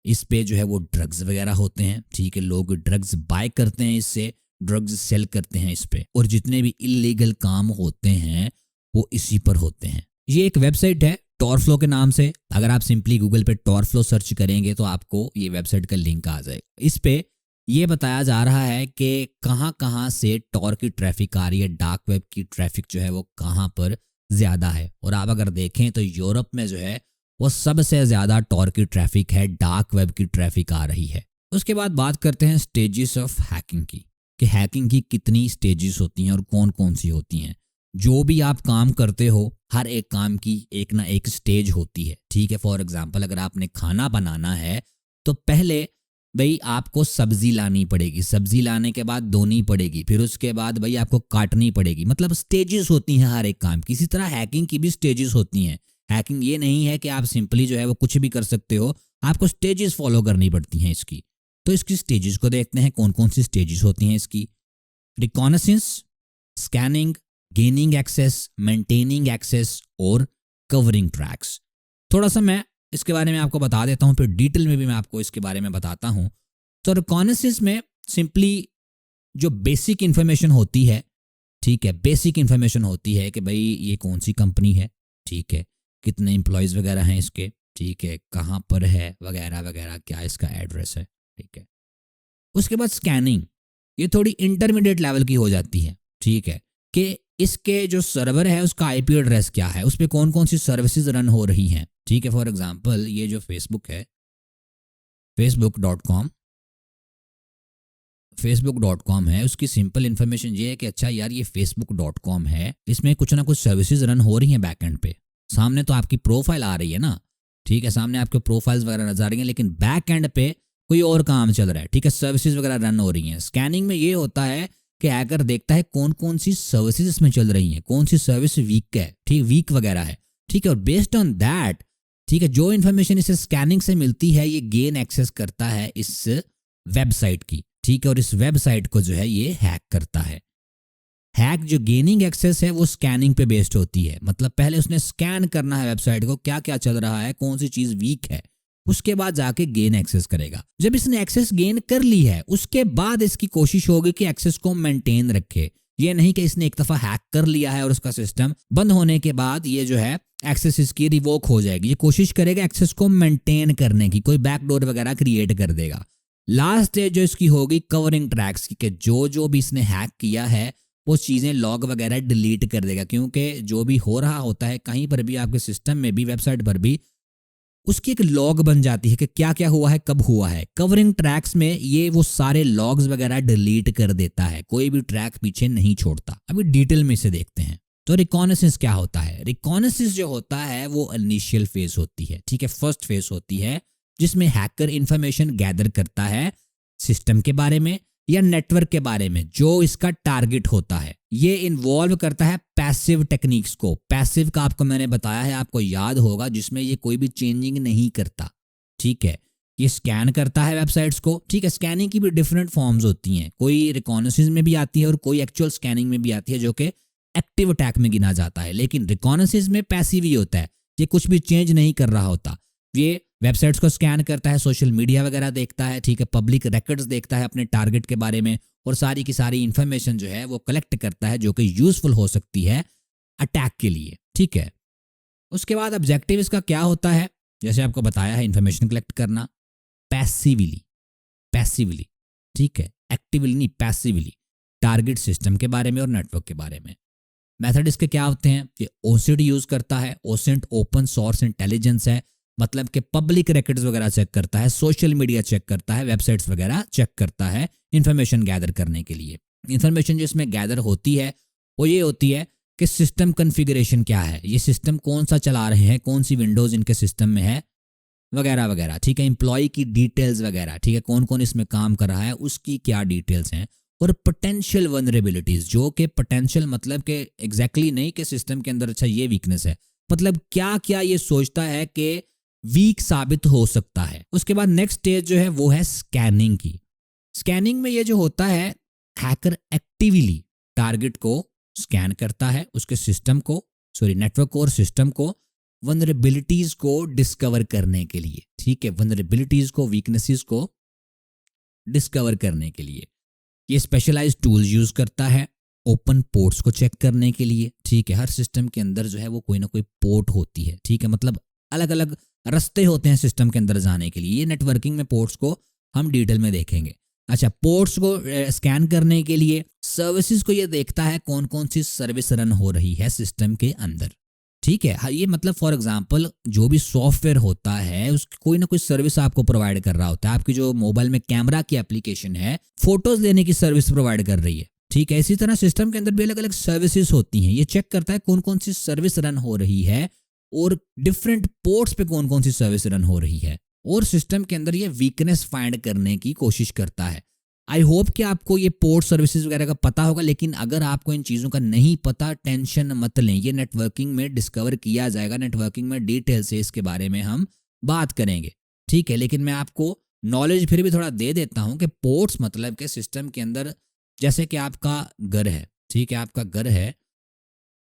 [SPEAKER 1] इस पे जो है वो ड्रग्स वगैरह होते हैं, ठीक है। लोग ड्रग्स बाय करते हैं, इससे ड्रग्स सेल करते हैं इस पे, और जितने भी इलीगल काम होते हैं वो इसी पर होते हैं। ये एक वेबसाइट है टॉरफ्लो के नाम से। अगर आप सिंपली गूगल पे टॉरफ्लो सर्च करेंगे तो आपको ये वेबसाइट का लिंक आ जाएगा। इस पे ये बताया जा रहा है कि कहाँ कहाँ से टॉर की ट्रैफिक आ रही है, डार्क वेब की ट्रैफिक जो है वो कहाँ पर ज़्यादा है। और आप अगर देखें तो यूरोप में जो है वो सबसे ज़्यादा टॉर की ट्रैफिक है, डार्क वेब की ट्रैफिक आ रही है। उसके बाद बात करते हैं स्टेजेस ऑफ हैकिंग की, कि हैकिंग की कितनी स्टेजेस होती हैं और कौन कौन सी होती हैं। जो भी आप काम करते हो हर एक काम की एक ना एक स्टेज होती है, ठीक है। फॉर एग्जांपल अगर आपने खाना बनाना है तो पहले भाई आपको सब्जी लानी पड़ेगी, सब्जी लाने के बाद धोनी पड़ेगी, फिर उसके बाद भाई आपको काटनी पड़ेगी। मतलब स्टेजेस होती हैं हर एक काम की। इसी तरह हैकिंग की भी स्टेजेस होती हैं। हैकिंग ये नहीं है कि आप सिंपली जो है वो कुछ भी कर सकते हो, आपको स्टेजेस फॉलो करनी पड़ती हैं इसकी। तो इसकी स्टेजेस को देखते हैं, कौन कौन सी स्टेजेस होती हैं इसकी। Reconnaissance, scanning, gaining access, maintaining access और कवरिंग ट्रैक्स। थोड़ा सा मैं इसके बारे में आपको बता देता हूँ, फिर डिटेल में भी मैं आपको इसके बारे में बताता हूँ। तो रिकॉनेसेंस में सिंपली जो बेसिक इन्फॉर्मेशन होती है, ठीक है, बेसिक इन्फॉर्मेशन होती है कि भाई ये कौन सी कंपनी है, ठीक है, कितने एम्प्लॉयज़ वगैरह हैं इसके, ठीक है, कहाँ पर है वगैरह वगैरह, क्या इसका एड्रेस है, ठीक है। उसके बाद स्कैनिंग, ये थोड़ी इंटरमीडिएट लेवल की हो जाती है, ठीक है, कि इसके जो सर्वर है उसका आईपी एड्रेस क्या है, उस पर कौन कौन सी सर्विसेज रन हो रही हैं, ठीक है। फॉर एग्जांपल ये जो फेसबुक है, facebook.com है, उसकी सिंपल इन्फॉर्मेशन ये है कि अच्छा यार ये facebook.com है, इसमें कुछ ना कुछ सर्विसेज रन हो रही हैं बैकएंड पे। सामने तो आपकी प्रोफाइल आ रही है ना, ठीक है, सामने आपके प्रोफाइल्स वगैरह नजर आ रही हैं, लेकिन बैकएंड पे कोई और काम चल रहा है, ठीक है, सर्विसेज वगैरह रन हो रही हैं। स्कैनिंग में ये होता है कि हैकर देखता है कौन कौन सी सर्विसेज इसमें चल रही हैं, कौन सी सर्विस वीक है, ठीक, वीक वगैरह है, ठीक है, और बेस्ड ऑन दैट, ठीक है, जो इन्फॉर्मेशन इसे स्कैनिंग से मिलती है ये गेन एक्सेस करता है इस वेबसाइट की, ठीक है, और इस वेबसाइट को जो है ये हैक करता है। हैक जो गेनिंग एक्सेस है वो स्कैनिंग पे बेस्ड होती है, मतलब पहले उसने स्कैन करना है वेबसाइट को, क्या क्या चल रहा है, कौन सी चीज वीक है, उसके बाद जाके गेन एक्सेस करेगा। जब इसने एक्सेस गेन कर ली है उसके बाद इसकी कोशिश होगी कि एक्सेस को मेंटेन रखे। ये नहीं कि इसने एक दफा हैक कर लिया है और उसका सिस्टम बंद होने के बाद ये जो है एक्सेस इसकी रिवोक हो जाएगी। ये कोशिश करेगा एक्सेस को मेंटेन करने की, कोई बैकडोर वगैरह क्रिएट कर देगा। लास्ट स्टेज जो इसकी होगी कवरिंग ट्रैक्स की, कि जो भी इसने हैक किया है वो चीज़ें लॉग वगैरह डिलीट कर देगा, क्योंकि जो भी हो रहा होता है कहीं पर भी, आपके सिस्टम में भी, वेबसाइट पर भी, उसकी एक लॉग बन जाती है कि क्या क्या हुआ है, कब हुआ है। कवरिंग ट्रैक्स में ये वो सारे लॉग्स वगैरह डिलीट कर देता है, कोई भी ट्रैक पीछे नहीं छोड़ता। अभी डिटेल में इसे देखते हैं। तो रिकॉनेसेंस क्या होता है? रिकॉनेसेंस जो होता है वो इनिशियल फेज होती है, ठीक है, फर्स्ट फेज होती है, जिसमें हैकर इंफॉर्मेशन गैदर करता है सिस्टम के बारे में या नेटवर्क के बारे में जो इसका टारगेट होता है। ये इन्वॉल्व करता है पैसिव टेक्निक्स को। पैसिव का आपको मैंने बताया है, आपको याद होगा, जिसमें ये कोई भी चेंजिंग नहीं करता, ठीक है। ये स्कैन करता है वेबसाइट्स को, ठीक है। स्कैनिंग की भी डिफरेंट फॉर्म्स होती हैं, कोई रिकॉनेसेंस में भी आती है और कोई एक्चुअल स्कैनिंग में भी आती है, जो कि एक्टिव अटैक में गिना जाता है। लेकिन रिकॉनेसेंस में पैसिव ही होता है, ये कुछ भी चेंज नहीं कर रहा होता। ये वेबसाइट्स को स्कैन करता है, सोशल मीडिया वगैरह देखता है, ठीक है, पब्लिक रिकॉर्ड्स देखता है अपने टारगेट के बारे में, और सारी की सारी इंफॉर्मेशन जो है वो कलेक्ट करता है, जो कि यूजफुल हो सकती है अटैक के लिए, ठीक है। उसके बाद ऑब्जेक्टिव इसका क्या होता है? जैसे आपको बताया है, इंफॉर्मेशन कलेक्ट करना पैसिवली, ठीक है, एक्टिवली नहीं, पैसिवली, टारगेट सिस्टम के बारे में और नेटवर्क के बारे में। मेथड इसके क्या होते हैं? कि ओसिंट यूज करता है। ओसिंट ओपन सोर्स इंटेलिजेंस है, मतलब कि पब्लिक रिकॉर्ड्स वगैरह चेक करता है, सोशल मीडिया चेक करता है, वेबसाइट्स वगैरह चेक करता है इंफॉर्मेशन गैदर करने के लिए। इंफॉर्मेशन जो इसमें गैदर होती है वो ये होती है कि सिस्टम कॉन्फ़िगरेशन क्या है, ये सिस्टम कौन सा चला रहे हैं, कौन सी विंडोज इनके सिस्टम में है वगैरह वगैरह, ठीक है। एम्प्लॉय की डिटेल्स वगैरह, ठीक है, कौन कौन इसमें काम कर रहा है उसकी क्या डिटेल्स हैं। और पोटेंशियल वनरेबिलिटीज, जो कि पोटेंशियल मतलब कि एग्जैक्टली नहीं कि सिस्टम के अंदर अच्छा ये वीकनेस है, मतलब क्या क्या ये सोचता है कि वीक साबित हो सकता है। उसके बाद नेक्स्ट स्टेज जो है वो है स्कैनिंग की। स्कैनिंग में ये जो होता है, हैकर एक्टिवली टारगेट को स्कैन करता है, उसके सिस्टम को, सॉरी नेटवर्क को और सिस्टम को वनरेबिलिटीज को डिस्कवर करने के लिए। ठीक है, वनरेबिलिटीज को, वीकनेसेस को डिस्कवर करने के लिए ये स्पेशलाइज्ड टूल्स यूज करता है। ओपन पोर्ट्स को चेक करने के लिए। ठीक है, हर सिस्टम के अंदर जो है वो कोई ना कोई पोर्ट होती है। ठीक है, मतलब अलग अलग रास्ते होते हैं सिस्टम के अंदर जाने के लिए। ये नेटवर्किंग में पोर्ट्स को हम डिटेल में देखेंगे। अच्छा, पोर्ट्स को स्कैन करने के लिए सर्विसेज को ये देखता है कौन कौन सी सर्विस रन हो रही है सिस्टम के अंदर। ठीक है, ये मतलब फॉर एग्जांपल जो भी सॉफ्टवेयर होता है उसकी कोई ना कोई सर्विस आपको प्रोवाइड कर रहा होता है। आपकी जो मोबाइल में कैमरा की एप्लीकेशन है, फोटोज लेने की सर्विस प्रोवाइड कर रही है। ठीक है, इसी तरह सिस्टम के अंदर भी अलग अलग सर्विसेज होती हैं। ये चेक करता है कौन कौन सी सर्विस रन हो रही है और डिफरेंट पोर्ट्स पे कौन कौन सी सर्विस रन हो रही है, और सिस्टम के अंदर ये वीकनेस फाइंड करने की कोशिश करता है। आई होप कि आपको ये पोर्ट सर्विसेज वगैरह का पता होगा, लेकिन अगर आपको इन चीज़ों का नहीं पता, टेंशन मत लें, ये नेटवर्किंग में डिस्कवर किया जाएगा। नेटवर्किंग में डिटेल से इसके बारे में हम बात करेंगे। ठीक है, लेकिन मैं आपको नॉलेज फिर भी थोड़ा दे देता हूं कि पोर्ट्स मतलब के सिस्टम के अंदर, जैसे कि आपका घर है। ठीक है, आपका घर है,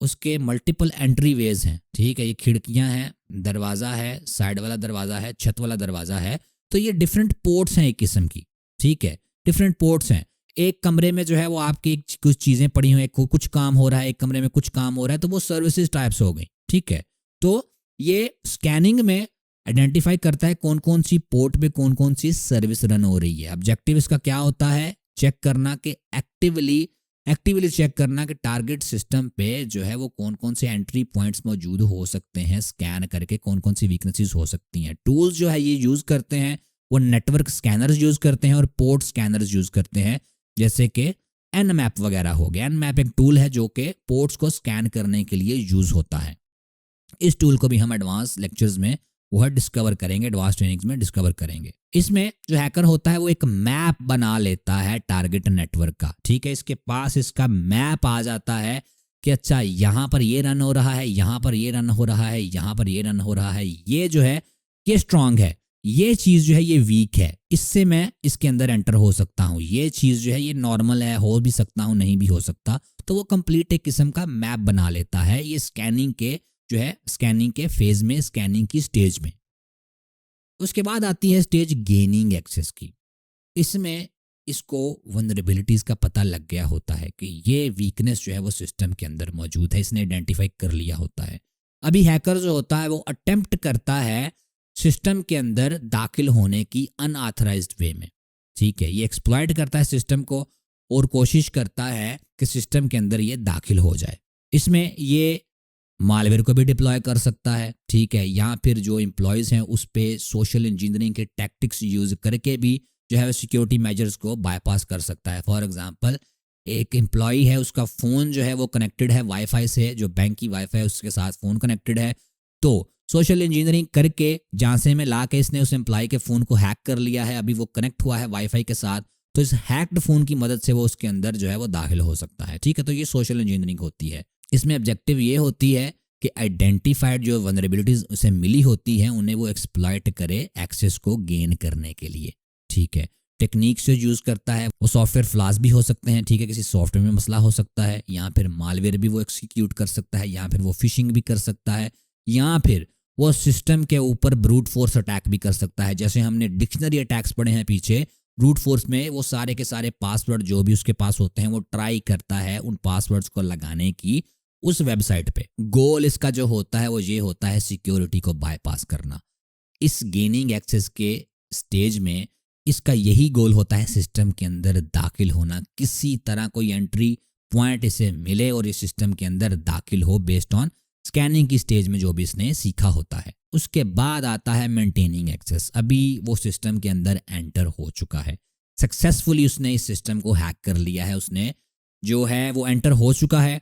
[SPEAKER 1] उसके मल्टीपल एंट्री वेज हैं। ठीक है, ये खिड़कियां हैं, दरवाज़ा है, साइड वाला दरवाज़ा है, छत वाला दरवाज़ा है। तो ये डिफरेंट पोर्ट्स हैं एक किस्म की। ठीक है, डिफरेंट पोर्ट्स हैं। एक कमरे में जो है वो आपकी कुछ चीज़ें पड़ी हुई हैं, कुछ काम हो रहा है, एक कमरे में कुछ काम हो रहा है, तो वो सर्विसेज टाइप्स हो गई। ठीक है, तो ये स्कैनिंग में आइडेंटिफाई करता है कौन कौन सी पोर्ट पे कौन कौन सी सर्विस रन हो रही है। ऑब्जेक्टिव इसका क्या होता है? चेक करना कि एक्टिवली चेक करना कि टारगेट सिस्टम पे जो है वो कौन कौन से एंट्री पॉइंट्स मौजूद हो सकते हैं, स्कैन करके कौन कौन सी वीकनेसेस हो सकती हैं। टूल्स जो है ये यूज़ करते हैं, वो नेटवर्क स्कैनर्स यूज़ करते हैं और पोर्ट स्कैनर्स यूज़ करते हैं, जैसे कि Nmap वगैरह हो गया। Nmap एक टूल है जो कि पोर्ट्स को स्कैन करने के लिए यूज़ होता है। इस टूल को भी हम एडवांस लेक्चर्स में वो है डिस्कवर करेंगे, एडवांस ट्रेनिंग्स में डिस्कवर करेंगे। इसमें जो हैकर होता है वो एक मैप बना लेता है टारगेट नेटवर्क का। ठीक है, इसके पास इसका मैप आ जाता है कि अच्छा यहाँ पर ये रन हो रहा है, यहाँ पर ये रन हो रहा है, यहाँ पर ये रन हो रहा है। ये जो है ये स्ट्रांग है, ये चीज़ जो है ये वीक है, इससे मैं इसके अंदर एंटर हो सकता हूँ। ये चीज़ जो है ये नॉर्मल है, हो भी सकता हूँ, नहीं भी हो सकता। तो वो कंप्लीट एक किस्म का मैप बना लेता है ये स्कैनिंग के जो है स्कैनिंग के फेज में, स्कैनिंग की स्टेज में। उसके बाद आती है स्टेज गेनिंग एक्सेस की। इसमें इसको वनरेबिलिटीज का पता लग गया होता है कि ये वीकनेस जो है वो सिस्टम के अंदर मौजूद है, इसने आइडेंटिफाई कर लिया होता है। अभी हैकर जो होता है वो अटेम्प्ट करता है सिस्टम के अंदर दाखिल होने की अनऑथराइज्ड वे में। ठीक है, ये एक्सप्लॉइट करता है सिस्टम को और कोशिश करता है कि सिस्टम के अंदर ये दाखिल हो जाए। इसमें ये मालवेयर को भी डिप्लॉय कर सकता है। ठीक है, या फिर जो एम्प्लॉयज़ हैं उस पर सोशल इंजीनियरिंग के टैक्टिक्स यूज करके भी जो है सिक्योरिटी मेजर्स को बाईपास कर सकता है। फॉर एग्जांपल, एक एम्प्लॉय है, उसका फ़ोन जो है वो कनेक्टेड है वाईफाई से, जो बैंक की वाईफाई है उसके साथ फ़ोन कनेक्टेड है। तो सोशल इंजीनियरिंग करके झांसे में ला के इसने उस एम्प्लॉय के फ़ोन को हैक कर लिया है। अभी वो कनेक्ट हुआ है वाईफाई के साथ, तो इस हैक्ड फ़ोन की मदद से वो उसके अंदर जो है वो दाखिल हो सकता है। ठीक है, तो ये सोशल इंजीनियरिंग होती है। इसमें ऑब्जेक्टिव ये होती है कि आइडेंटिफाइड जो वनरेबिलिटीज उसे मिली होती हैं उन्हें वो एक्सप्लॉइट करे एक्सेस को गेन करने के लिए। ठीक है, टेक्निक्स जो यूज़ करता है वो सॉफ्टवेयर फ्लॉज भी हो सकते हैं। ठीक है, किसी सॉफ्टवेयर में मसला हो सकता है, या फिर मालवेयर भी वो एक्सिक्यूट कर सकता है, या फिर वो फिशिंग भी कर सकता है, या फिर वो सिस्टम के ऊपर ब्रूट फोर्स अटैक भी कर सकता है। जैसे हमने डिक्शनरी अटैक्स पढ़े हैं पीछे, ब्रूट फोर्स में वो सारे के सारे पासवर्ड जो भी उसके पास होते हैं वो ट्राई करता है उन पासवर्ड्स को लगाने की उस वेबसाइट पे। गोल इसका जो होता है वो ये होता है सिक्योरिटी को बाईपास करना। इस गेनिंग एक्सेस के स्टेज में इसका यही गोल होता है, सिस्टम के अंदर दाखिल होना, किसी तरह कोई एंट्री पॉइंट इसे मिले और इस सिस्टम के अंदर दाखिल हो बेस्ड ऑन स्कैनिंग की स्टेज में जो भी इसने सीखा होता है। उसके बाद आता है मेंटेनिंग एक्सेस। अभी वो सिस्टम के अंदर एंटर हो चुका है, सक्सेसफुली उसने इस सिस्टम को हैक कर लिया है, उसने जो है वो एंटर हो चुका है।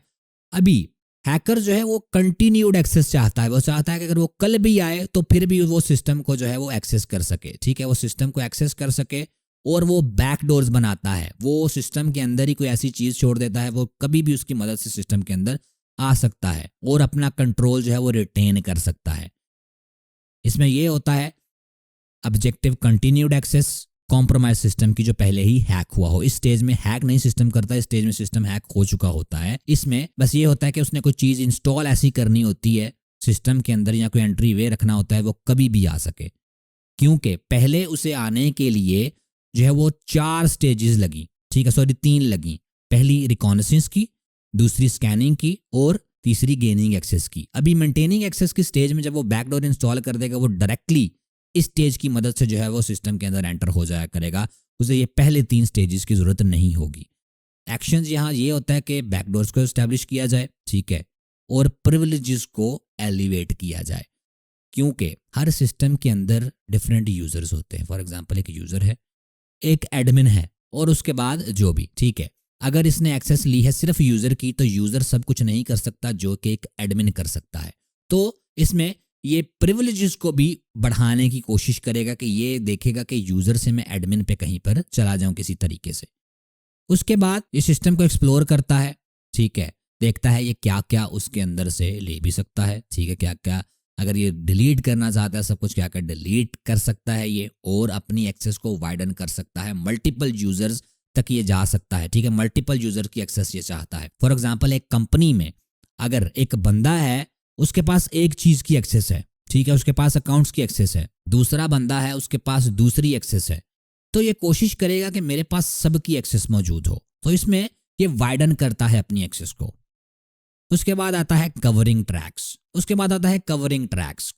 [SPEAKER 1] अभी हैकर जो है वो कंटिन्यूड एक्सेस चाहता है, वो चाहता है कि अगर वो कल भी आए तो फिर भी वो सिस्टम को जो है वो एक्सेस कर सके। ठीक है, वो सिस्टम को एक्सेस कर सके, और वो बैक डोर्स बनाता है, वो सिस्टम के अंदर ही कोई ऐसी चीज़ छोड़ देता है, वो कभी भी उसकी मदद से सिस्टम के अंदर आ सकता है और अपना कंट्रोल जो है वो रिटेन कर सकता है। इसमें ये होता है objective continued access compromise system की जो पहले ही हैक हुआ हो। इस स्टेज में हैक नहीं सिस्टम करता, इस स्टेज में सिस्टम हैक हो चुका होता है। इसमें बस ये होता है कि उसने कोई चीज़ इंस्टॉल ऐसी करनी होती है सिस्टम के अंदर या कोई एंट्री वे रखना होता है वो कभी भी आ सके, क्योंकि पहले उसे आने के लिए जो है वो 4 स्टेजेस लगी, ठीक है, सॉरी 3 लगी। पहली रिकॉनेसेंस की, दूसरी स्कैनिंग की और तीसरी गेनिंग एक्सेस की। अभी मेंटेनिंग एक्सेस की स्टेज में जब वो बैकडोर इंस्टॉल कर देगा वो डायरेक्टली इस स्टेज की मदद से जो है वो सिस्टम के अंदर एंटर हो जाया करेगा, उसे ये पहले 3 स्टेजेस की जरूरत नहीं होगी। एक्शंस यहाँ ये होता है कि बैकडोर्स को एस्टैब्लिश किया जाए, ठीक है, और प्रिविलेजेस को एलिवेट किया जाए, क्योंकि हर सिस्टम के अंदर डिफरेंट यूजर्स होते हैं। फॉर एग्जांपल एक यूजर है, एक एडमिन है और उसके बाद जो भी, ठीक है। अगर इसने एक्सेस ली है सिर्फ यूजर की तो यूजर सब कुछ नहीं कर सकता जो कि एक एडमिन कर सकता है। तो इसमें ये प्रिविलेजेस को भी बढ़ाने की कोशिश करेगा कि ये देखेगा कि यूजर से मैं एडमिन पे कहीं पर चला जाऊं किसी तरीके से। उसके बाद ये सिस्टम को एक्सप्लोर करता है, ठीक है, देखता है ये क्या क्या उसके अंदर से ले भी सकता है, ठीक है, क्या क्या अगर ये डिलीट करना चाहता है सब कुछ क्या क्या डिलीट कर सकता है ये, और अपनी एक्सेस को वाइडन कर सकता है, मल्टीपल यूजर्स तक ये जा सकता है, ठीक है, मल्टीपल यूजर की एक्सेस ये चाहता है। फॉर एग्जांपल एक कंपनी में अगर एक बंदा है उसके पास एक चीज की एक्सेस है, ठीक है, उसके पास अकाउंट्स की एक्सेस है, दूसरा बंदा है उसके पास दूसरी एक्सेस है, तो ये कोशिश करेगा कि मेरे पास सबकी एक्सेस मौजूद हो, तो इसमें ये वाइडन करता है अपनी एक्सेस को। उसके बाद आता है कवरिंग ट्रैक्स।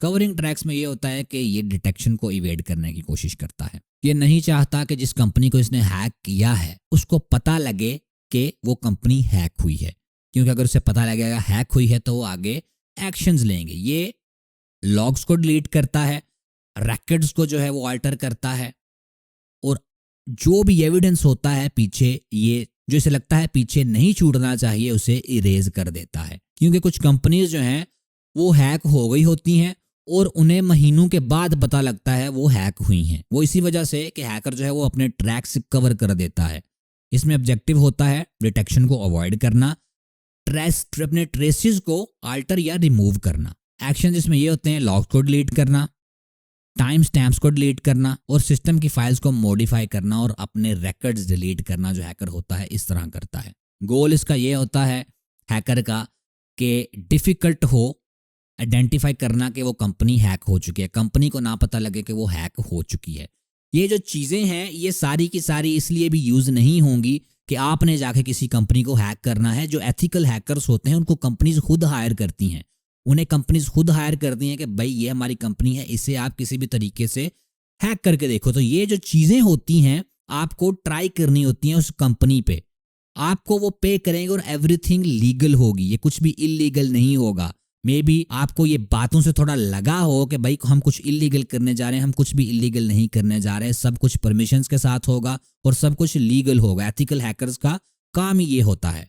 [SPEAKER 1] कवरिंग ट्रैक्स में ये होता है कि ये डिटेक्शन को इवेड करने की कोशिश करता है। ये नहीं चाहता कि जिस कंपनी को इसने हैक किया है उसको पता लगे कि वो कंपनी हैक हुई है, क्योंकि अगर उसे पता लगेगा हैक हुई है तो वो आगे एक्शंस लेंगे। ये लॉग्स को डिलीट करता है, रिकॉर्ड्स को जो है वो अल्टर करता है, और जो भी एविडेंस होता है पीछे, ये जो इसे लगता है पीछे नहीं छूटना चाहिए उसे इरेज कर देता है। क्योंकि कुछ कंपनीज जो हैं वो हैक हो गई होती हैं और उन्हें महीनों के बाद पता लगता है वो हैक हुई हैं। वो इसी वजह से कि हैकर जो है वो अपने ट्रैक्स कवर कर देता है। इसमें ऑब्जेक्टिव होता है डिटेक्शन को अवॉइड करना, अपने ट्रेसेस को अल्टर या रिमूव करना। एक्शन इसमें ये होते हैं लॉग्स को डिलीट करना, टाइम स्टैम्प्स को डिलीट करना और सिस्टम की फाइल्स को मॉडिफाई करना और अपने रिकॉर्ड्स डिलीट करना। जो हैकर होता है इस तरह करता है। गोल इसका ये होता है हैकर का कि डिफिकल्ट हो आइडेंटिफाई करना कि वो कंपनी हैक हो चुकी है, कंपनी को ना पता लगे कि वो हैक हो चुकी है। ये जो चीज़ें हैं ये सारी की सारी इसलिए भी यूज़ नहीं होंगी कि आपने जाके किसी कंपनी को हैक करना है। जो एथिकल हैकर्स होते हैं उनको कंपनीज खुद हायर करती हैं, उन्हें कंपनीज खुद हायर करती हैं कि भाई ये हमारी कंपनी है, इसे आप किसी भी तरीके से हैक करके देखो। तो ये जो चीज़ें होती हैं आपको ट्राई करनी होती हैं उस कंपनी पे, आपको वो पे करेंगे और एवरीथिंग लीगल होगी, ये कुछ भी इलीगल नहीं होगा। मे बी आपको ये बातों से थोड़ा लगा हो कि भाई हम कुछ इलीगल करने जा रहे हैं, हम कुछ भी इलीगल नहीं करने जा रहे हैं, सब कुछ परमिशंस के साथ होगा और सब कुछ लीगल होगा। एथिकल हैकर्स का काम ही ये होता है।